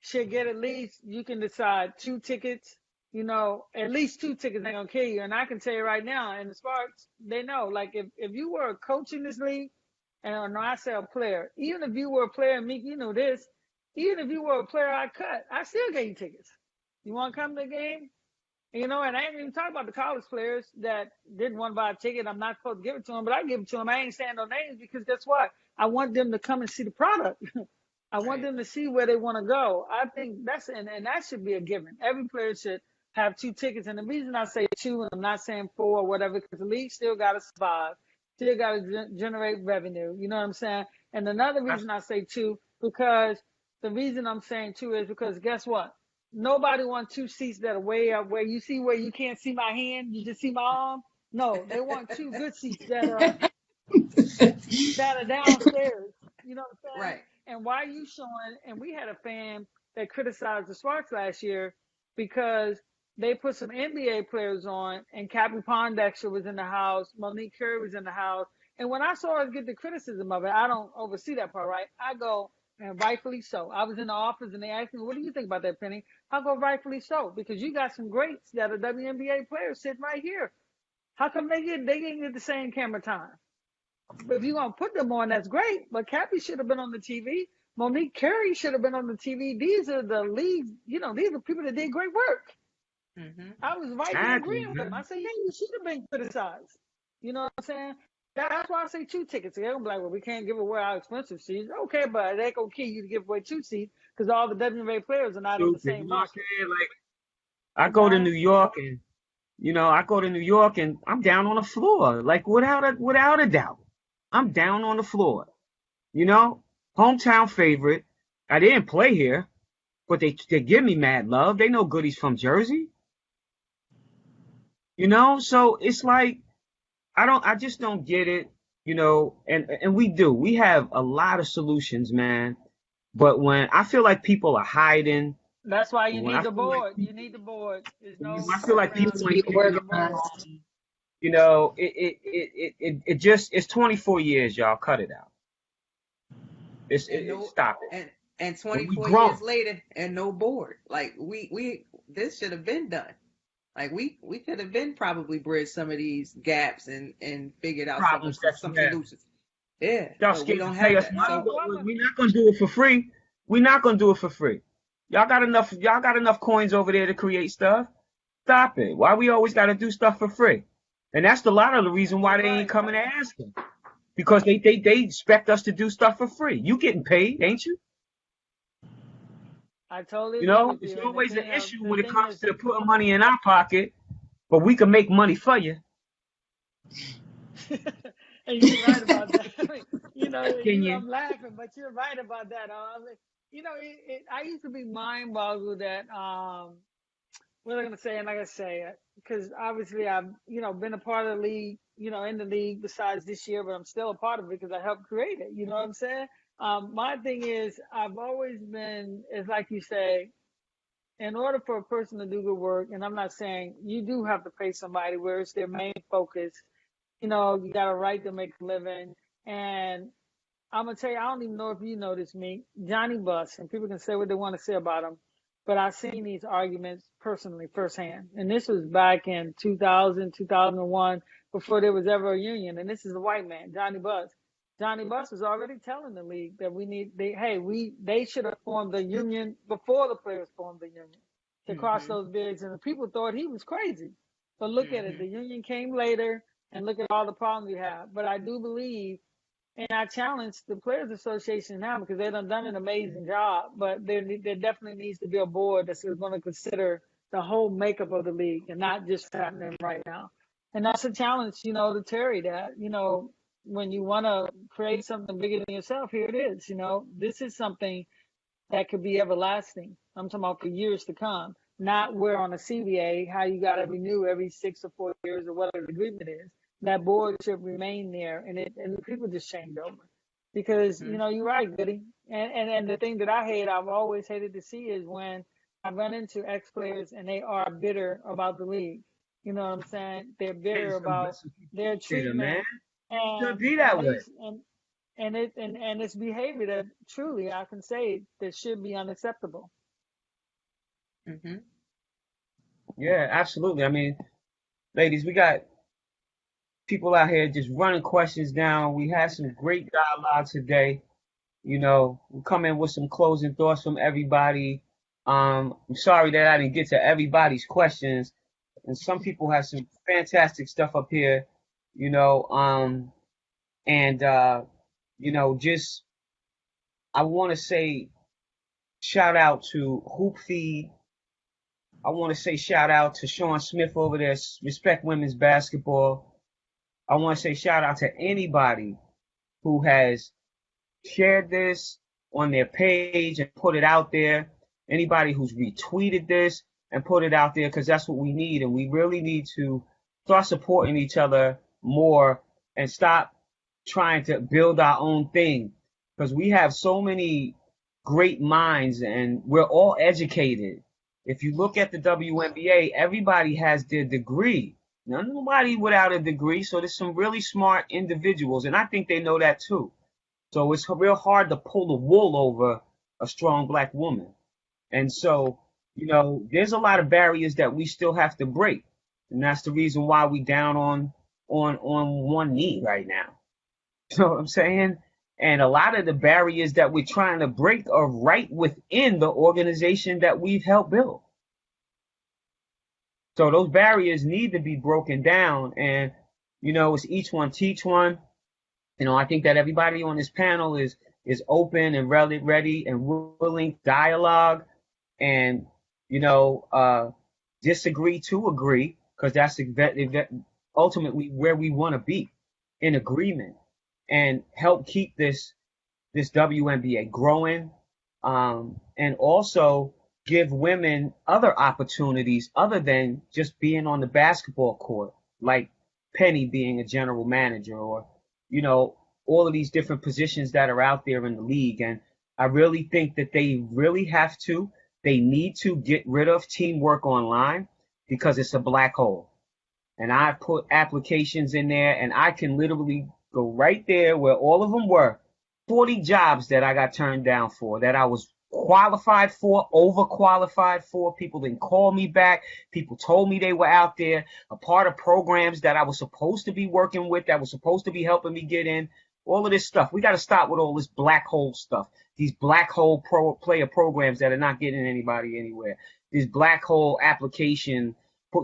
should get at least, you can decide 2 tickets, at least 2 tickets ain't gonna kill you. And I can tell you right now, and the Sparks, they know, like if you were a coach in this league, and no, I say a player, even if you were a player, Meek, you know this, even if you were a player I cut, I still gave you tickets. You want to come to the game? And I ain't even talking about the college players that didn't want to buy a ticket. I'm not supposed to give it to them, but I give it to them. I ain't saying no names because guess what? I want them to come and see the product. I want Right. them to see where they want to go. I think and that should be a given. Every player should have 2 tickets. And the reason I say 2, and I'm not saying 4 or whatever, because the league still got to survive, still got to generate revenue. You know what I'm saying? And another reason I say 2, because the reason I'm saying 2 is because guess what? Nobody wants 2 seats that are way up where you can't see my hand, you just see my arm. No, they want 2 good seats that are downstairs. You know what I'm saying? Right. And why are you showing? And we had a fan that criticized the Sparks last year because they put some NBA players on, and Cappy Pondexter was in the house, Monique Curry was in the house. And when I saw her get the criticism of it, I don't oversee that part, right? I go, and rightfully so. I was in the office and they asked me, what do you think about that, Penny? I go, rightfully so, because you got some greats that are WNBA players sitting right here. How come they didn't get the same camera time? But if you're going to put them on, that's great. But Cappy should have been on the TV. Monique Curry should have been on the TV. These are the leagues, these are people that did great work. Mm-hmm. I was right there Exactly, agreeing with them. man. I said, yeah, you should have been criticized. You know what I'm saying? That's why I say 2 tickets. They're like, well, we can't give away our expensive seats. Okay, but they gonna kill you to give away 2 seats because all the WNBA players are not in the Stupid. same You know what I'm market. saying? Like, I go to New So, York and, I'm down on the floor. Like, without a doubt. I'm down on the floor. You know? Hometown favorite. I didn't play here, but they give me mad love. They know goodies from Jersey. So it's like, I just don't get it, and we do. We have a lot of solutions, man. But when I feel like people are hiding, that's why you when need I the feel like board. You people, need the board. There's when no I feel like getting people around To it. be ain't You picking need the up board. organized. it just, it's 24 years, y'all. Cut it out. And no, Stop it. and And we 24 grown. years later, and no board. Like we this should have been done. Like we could have been probably bridged some of these gaps and figured out Problems that some you have. solutions. Yeah, Y'all but we scared to don't pay have us that. money, So but we're not gonna do it for free. We're not gonna do it for free. Y'all got enough. Y'all got enough coins over there to create stuff. Stop it. Why we always got to do stuff for free? And that's a lot of the reason why You're they ain't right. coming to ask them, because they expect us to do stuff for free. You getting paid, ain't you? I totally agree with It's you. And always an issue the when it thing comes is, to putting money in our pocket, but we can make money for you. and you're right about that. Can you? I'm laughing, but you're right about that. I used to be mind boggled that, what am I going to say? And like I say, because obviously I've, been a part of the league, in the league besides this year, but I'm still a part of it because I helped create it. You know what I'm saying? My thing is I've always been, is like you say, in order for a person to do good work, and I'm not saying you do have to pay somebody where it's their main focus, you got a right to make a living. And I'm gonna tell you, I don't even know if you know this, me, Johnny Buss, and people can say what they want to say about him, but I've seen these arguments personally firsthand. And this was back in 2000, 2001, before there was ever a union. And this is a white man, Johnny Buss. Johnny Buss was already telling the league that they should have formed the union before the players formed the union to cross mm-hmm, those bigs. And the people thought he was crazy. But look at it, mm-hmm, the union came later, and look at all the problems we have. But I do believe, and I challenge the Players Association now because they've done an amazing job, but there definitely needs to be a board that's going to consider the whole makeup of the league and not just what's happening right now. And that's a challenge, to Terry, that, when you want to create something bigger than yourself, here it is. This is something that could be everlasting. I'm talking about for years to come, not where on a CBA, how you got to renew every 6 or 4 years or whatever the agreement is. That board should remain there, and the people just change over. Because, mm-hmm. You're right, Goody. And the thing that I've always hated to see is when I run into ex-players and they are bitter about the league. You know what I'm saying? They're bitter Hey, about some people their bitter, man. treatment Shouldn't and be and that way. these and and it's behavior that truly I can say that should be unacceptable. Hmm. Yeah, absolutely. I mean, ladies, we got people out here just running questions down. We had some great dialogue today. You know, we come in with some closing thoughts from everybody. I'm sorry that I didn't get to everybody's questions, and some people have some fantastic stuff up here. You know, and just I want to say shout out to Hoop Feed. I want to say shout out to Sean Smith over there, Respect Women's Basketball. I want to say shout out to anybody who has shared this on their page and put it out there. Anybody who's retweeted this and put it out there, because that's what we need. And we really need to start supporting each other more and stop trying to build our own thing, because we have so many great minds and we're all educated. If you look at the WNBA, everybody has their degree. Nobody without a degree. So there's some really smart individuals, and I think they know that too. So it's real hard to pull the wool over a strong black woman. And so, there's a lot of barriers that we still have to break. And that's the reason why we down on one knee right now. You know what I'm saying? And a lot of the barriers that we're trying to break are right within the organization that we've helped build. So those barriers need to be broken down. And, it's each one teach one. I think that everybody on this panel is open and ready and willing dialogue and, disagree to agree, because that's ultimately where we want to be, in agreement, and help keep this WNBA growing, and also give women other opportunities other than just being on the basketball court, like Penny being a general manager, or all of these different positions that are out there in the league. And I really think that they need to get rid of teamwork online, because it's a black hole. And I put applications in there, and I can literally go right there where all of them were. 40 jobs that I got turned down for, that I was qualified for, overqualified for. People didn't call me back. People told me they were out there, a part of programs that I was supposed to be working with, that was supposed to be helping me get in. All of this stuff. We got to stop with all this black hole stuff. These black hole player programs that are not getting anybody anywhere. These black hole put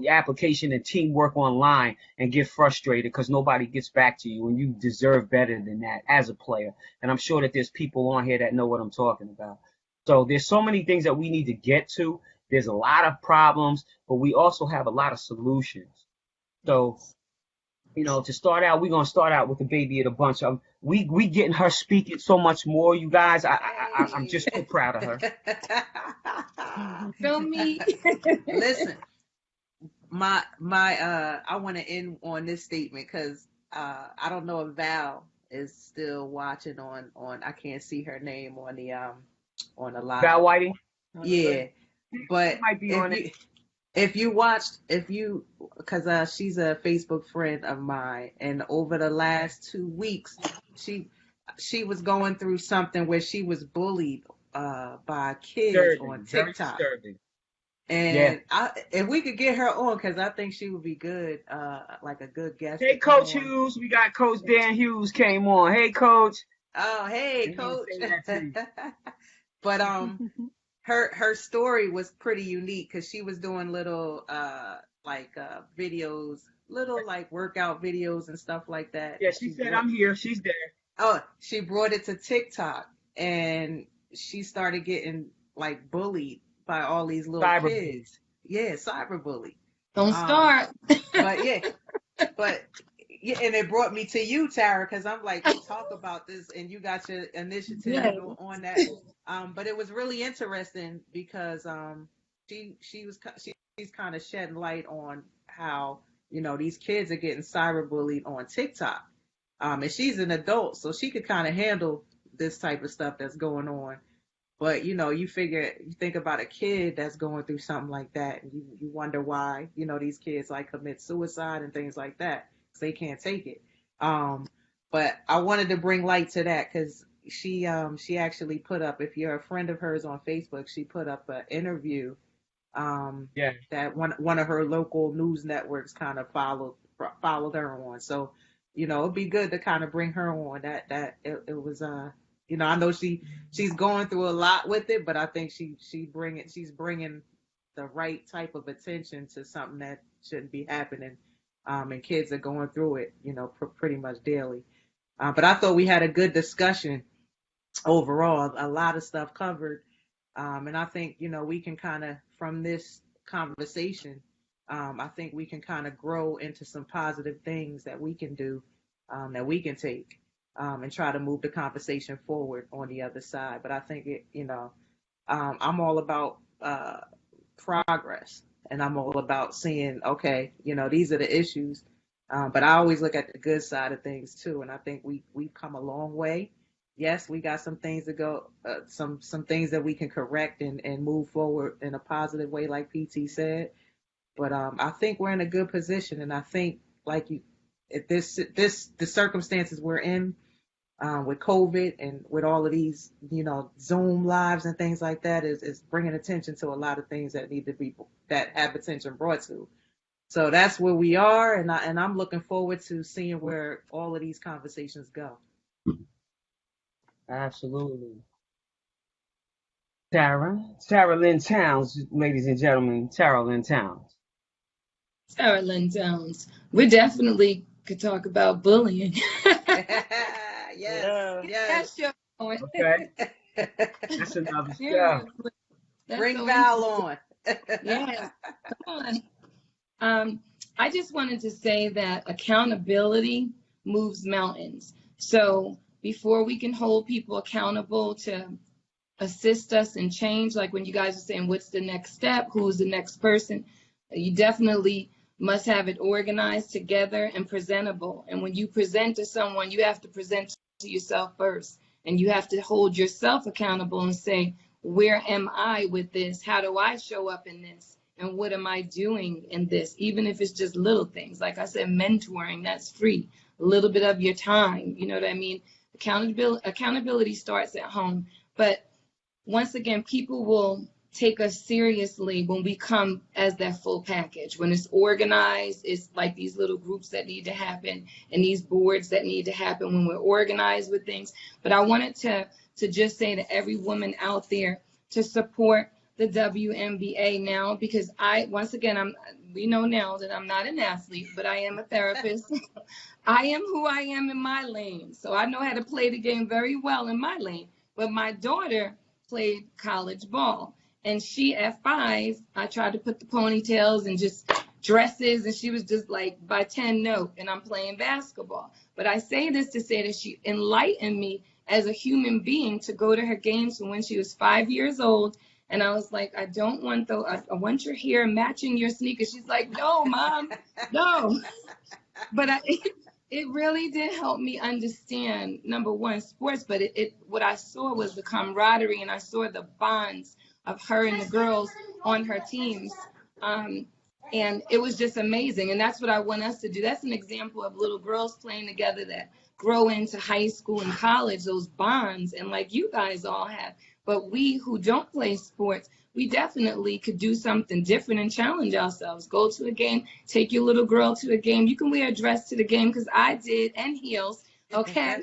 your application and teamwork online and get frustrated because nobody gets back to you, and you deserve better than that as a player. And I'm sure that there's people on here that know what I'm talking about. So there's so many things that we need to get to. There's a lot of problems, but we also have a lot of solutions. So, to start out, we're going to start out with the baby of the bunch. We getting her speaking so much more, you guys. I'm just so proud of her. Feel me? Listen, I want to end on this statement, because I don't know if Val is still watching on I can't see her name on the live. Val Whiting? Yeah, but might be on it. because she's a Facebook friend of mine, and over the last 2 weeks, she was going through something where she was bullied by kids on TikTok. Very disturbing. And if we could get her on, because I think she would be good, like a good guest. Hey, Coach Hughes. We got Coach Dan Hughes came on. Hey, Coach. Oh, hey, Coach. But her story was pretty unique, because she was doing little videos, little like workout videos and stuff like that. Yeah, she said, I'm here. She's there. Oh, she brought it to TikTok, and she started getting like bullied by all these little kids. Yeah, cyberbully. Don't start. But and it brought me to you, Tara, because I'm like, we talk about this, and you got your initiative on that. But it was really interesting, because she's kind of shedding light on how these kids are getting cyberbullied on TikTok. And she's an adult, so she could kind of handle this type of stuff that's going on. But, you think about a kid that's going through something like that, and you wonder why, these kids like commit suicide and things like that, because they can't take it. But I wanted to bring light to that because she actually put up, if you're a friend of hers on Facebook, she put up an interview Yeah. that one of her local news networks kind of followed her on. So, it'd be good to kind of bring her on. It was I know she's going through a lot with it, but I think she's bringing the right type of attention to something that shouldn't be happening. And kids are going through it, pretty much daily. But I thought we had a good discussion overall, a lot of stuff covered. And I think, we can kind of, from this conversation, I think we can kind of grow into some positive things that we can do, that we can take, and try to move the conversation forward on the other side. But I think I'm all about progress, and I'm all about seeing, okay, these are the issues. But I always look at the good side of things too. And I think we've come a long way. Yes, we got some things to go, some things that we can correct and move forward in a positive way, like PT said. But I think we're in a good position, and I think the circumstances we're in, with COVID and with all of these, Zoom lives and things like that, is bringing attention to a lot of things that have attention brought to. So that's where we are, and I'm looking forward to seeing where all of these conversations go. Absolutely. Tara Lynn Towns, ladies and gentlemen, Tara Lynn Towns. Sarah Lynn Downs. We definitely could talk about bullying. Yes. That show going. Okay. That's another show. Seriously. That's Bring so Val on. Yes, come on. I just wanted to say that accountability moves mountains. So before we can hold people accountable to assist us in change, like when you guys are saying, what's the next step? Who's the next person? You definitely must have it organized together and presentable. And when you present to someone, you have to present to yourself first. And you have to hold yourself accountable and say, where am I with this? How do I show up in this? And what am I doing in this? Even if it's just little things. Like I said, mentoring, that's free. A little bit of your time, you know what I mean? Accountability starts at home. But once again, people will take us seriously when we come as that full package. When it's organized, it's like these little groups that need to happen and these boards that need to happen when we're organized with things. But I wanted to just say to every woman out there to support the WNBA now, because we know now that I'm not an athlete, but I am a therapist. I am who I am in my lane. So I know how to play the game very well in my lane. But my daughter played college ball. And she, at 5, I tried to put the ponytails and just dresses, and she was just like by 10 note, and I'm playing basketball. But I say this to say that she enlightened me as a human being to go to her games from when she was 5 years old. And I was like, I don't want I want your hair matching your sneakers. She's like, no, Mom, no. But it really did help me understand, number one, sports, but what I saw was the camaraderie, and I saw the bonds of her and the girls on her teams. And it was just amazing. And that's what I want us to do. That's an example of little girls playing together that grow into high school and college, those bonds, and like you guys all have. But we who don't play sports, we definitely could do something different and challenge ourselves. Go to a game, take your little girl to a game. You can wear a dress to the game, because I did, and heels, okay?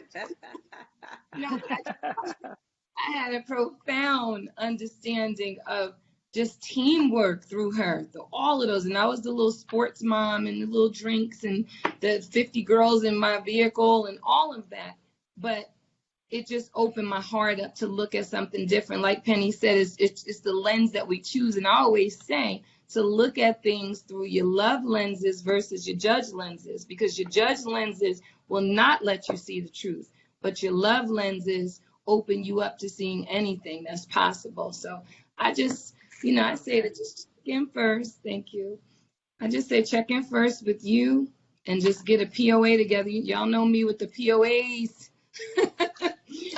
I had a profound understanding of just teamwork through her, all of those. And I was the little sports mom and the little drinks and the 50 girls in my vehicle and all of that. But it just opened my heart up to look at something different. Like Penny said, it's the lens that we choose. And I always say to look at things through your love lenses versus your judge lenses, because your judge lenses will not let you see the truth, but your love lenses open you up to seeing anything that's possible. So I just, I say to just check in first. Thank you. I just say check in first with you and just get a POA together. Y'all know me with the POAs.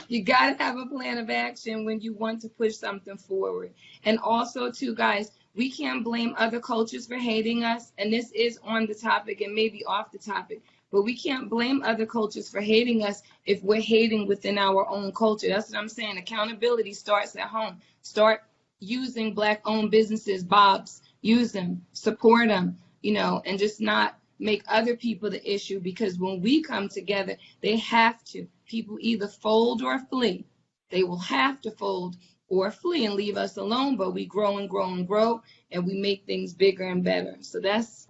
You got to have a plan of action when you want to push something forward. And also, too, guys, we can't blame other cultures for hating us. And this is on the topic and maybe off the topic. But we can't blame other cultures for hating us if we're hating within our own culture. That's what I'm saying. Accountability starts at home. Start using Black-owned businesses, Bob's, use them, support them, and just not make other people the issue, because when we come together, they have to. People either fold or flee. They will have to fold or flee and leave us alone, but we grow and grow and grow, and we make things bigger and better. So that's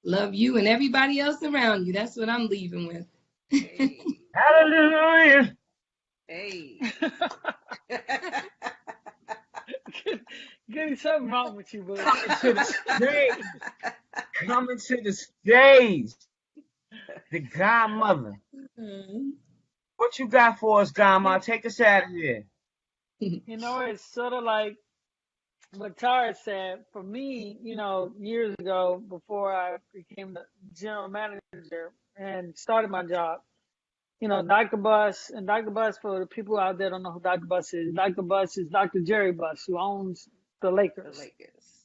love you and everybody else around you. That's what I'm leaving with. Hey. Hallelujah. Hey. Getting something wrong with you, boy. Coming to the stage. Coming to the stage. The godmother. What you got for us, godmother? Take us out of here. It's sort of like what Tara said. For me, years ago, before I became the general manager and started my job, Dr. Buss, and Dr. Buss, for the people out there don't know who Dr. Buss is Dr. Jerry Buss, who owns the Lakers.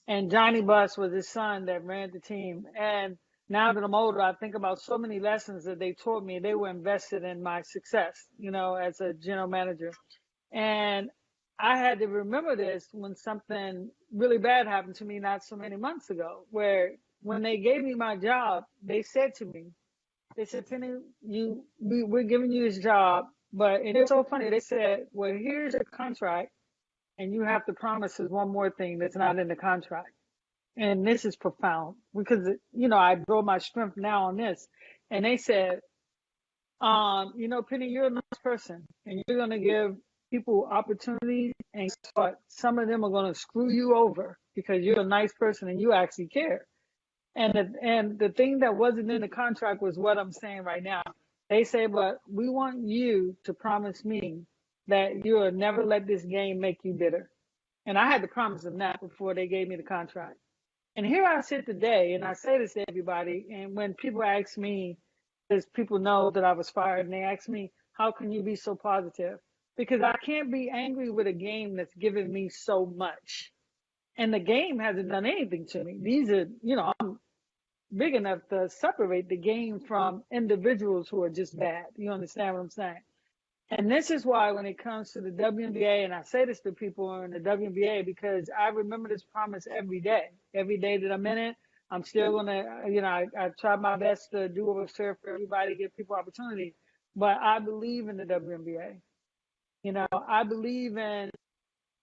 And Johnny Buss was his son that ran the team. And now that I'm older, I think about so many lessons that they taught me. They were invested in my success, as a general manager. And I had to remember this when something really bad happened to me not so many months ago, where when they gave me my job, they said to me, they said, Penny, we're giving you this job, and it's so funny. They said, well, here's your contract, and you have to promise us one more thing that's not in the contract. And this is profound because, I draw my strength now on this. And they said, Penny, you're a nice person, and you're going to give people opportunities, and some of them are going to screw you over because you're a nice person and you actually care. And the thing that wasn't in the contract was what I'm saying right now. They say, but we want you to promise me that you'll never let this game make you bitter. And I had to promise them that before they gave me the contract. And here I sit today, and I say this to everybody. And when people ask me, because people know that I was fired, and they ask me, how can you be so positive? Because I can't be angry with a game that's given me so much. And the game hasn't done anything to me. These are, I'm big enough to separate the game from individuals who are just bad. You understand what I'm saying? And this is why when it comes to the WNBA, and I say this to people in the WNBA because I remember this promise every day. Every day that I'm in it, I'm still going to, I try my best to do what's fair for everybody, give people opportunity. But I believe in the WNBA. I believe in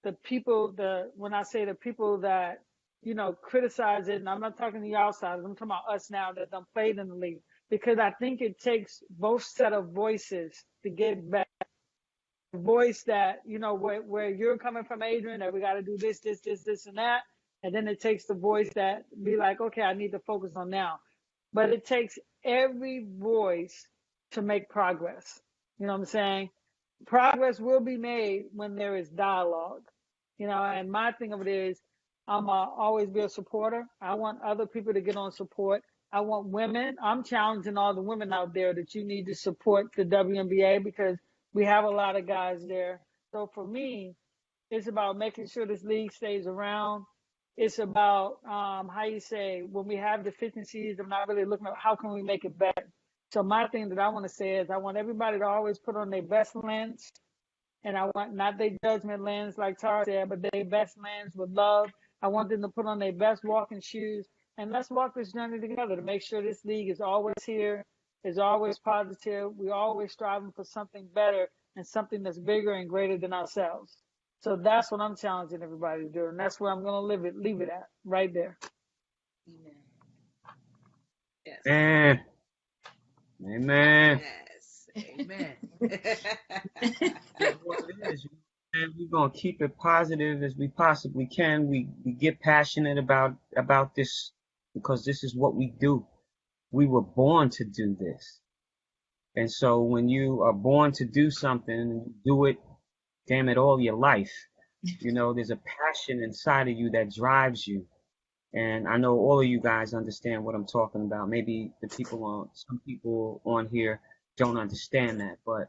the people, when I say the people that, criticize it, and I'm not talking to the outsiders, I'm talking about us now that done played in the league, because I think it takes both set of voices to get back. The voice that, where you're coming from, Adrian, that we got to do this, and that. And then it takes the voice that be like, okay, I need to focus on now. But it takes every voice to make progress. You know what I'm saying? Progress will be made when there is dialogue. And my thing of it is, I'm always be a supporter. I want other people to get on support. I want women. I'm challenging all the women out there that you need to support the WNBA because we have a lot of guys there. So for me, it's about making sure this league stays around. It's about, when we have deficiencies, I'm not really looking at how can we make it better. So my thing that I want to say is I want everybody to always put on their best lens. And I want not their judgment lens, like Tara said, but their best lens with love. I want them to put on their best walking shoes. And let's walk this journey together to make sure this league is always here, is always positive. We're always striving for something better and something that's bigger and greater than ourselves. So that's what I'm challenging everybody to do. And that's where I'm going to leave it at, right there. Yes. Amen. Yes. Amen. That's what it is. And we're going to keep it positive as we possibly can. We get passionate about this because this is what we do. We were born to do this. And so when you are born to do something and you do it, damn it, all your life, there's a passion inside of you that drives you. And I know all of you guys understand what I'm talking about. Maybe some people on here don't understand that, but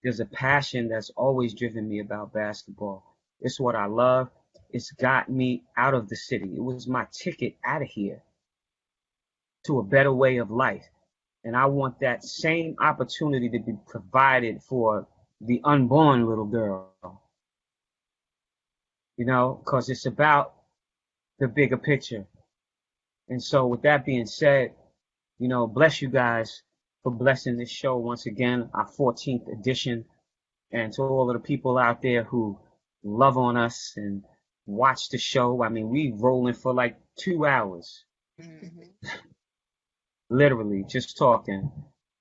there's a passion that's always driven me about basketball. It's what I love. It's got me out of the city. It was my ticket out of here to a better way of life. And I want that same opportunity to be provided for the unborn little girl. You know, because it's about the bigger picture. And so with that being said, you know, bless you guys for blessing this show once again, our 14th edition. And to all of the people out there who love on us and watch the show. I mean, we rolling for like 2 hours, literally just talking,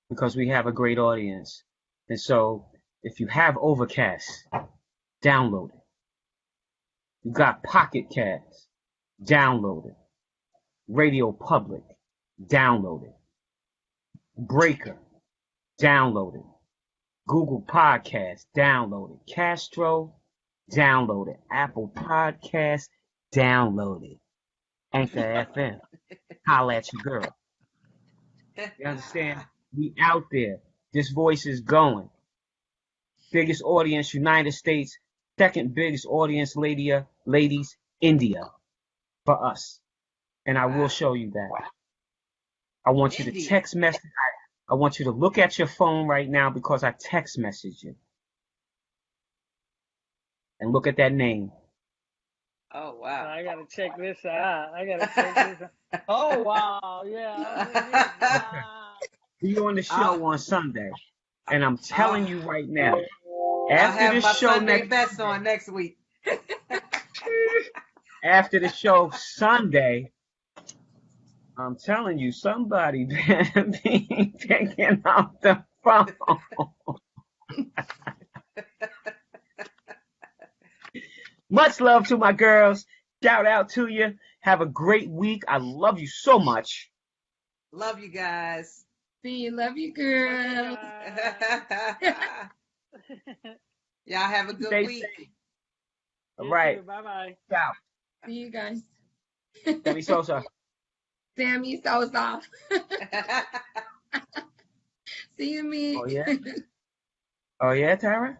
because we have a great audience. And so if you have Overcast, download it. You got Pocket Cast, download it. Radio Public, download it. Breaker, download it. Google Podcast, download it. Castro, download it. Apple Podcast, download it. Anchor FM, holla at your girl. You understand? We out there. This voice is going. Biggest audience, United States. Second biggest audience, ladies, India. For us. And I will show you that. I want you to text message. I want you to look at your phone right now because I text message you. And look at that name. Oh, wow. I gotta check this out. Oh, wow. Yeah. Be on the show on Sunday. And I'm telling you right now, I'll after have this my show Sunday best on next week. after the show Sunday, I'm telling you, somebody better be picking up the phone. Much love to my girls. Shout out to you. Have a great week. I love you so much. Love you guys. See you. Love you, girls. Y'all have a good Stay week. safe. All right. Bye-bye. Ciao. See you guys. Sammy Sosa. Sammy Sosa. See you, me. Oh, yeah? Oh, yeah, Tara?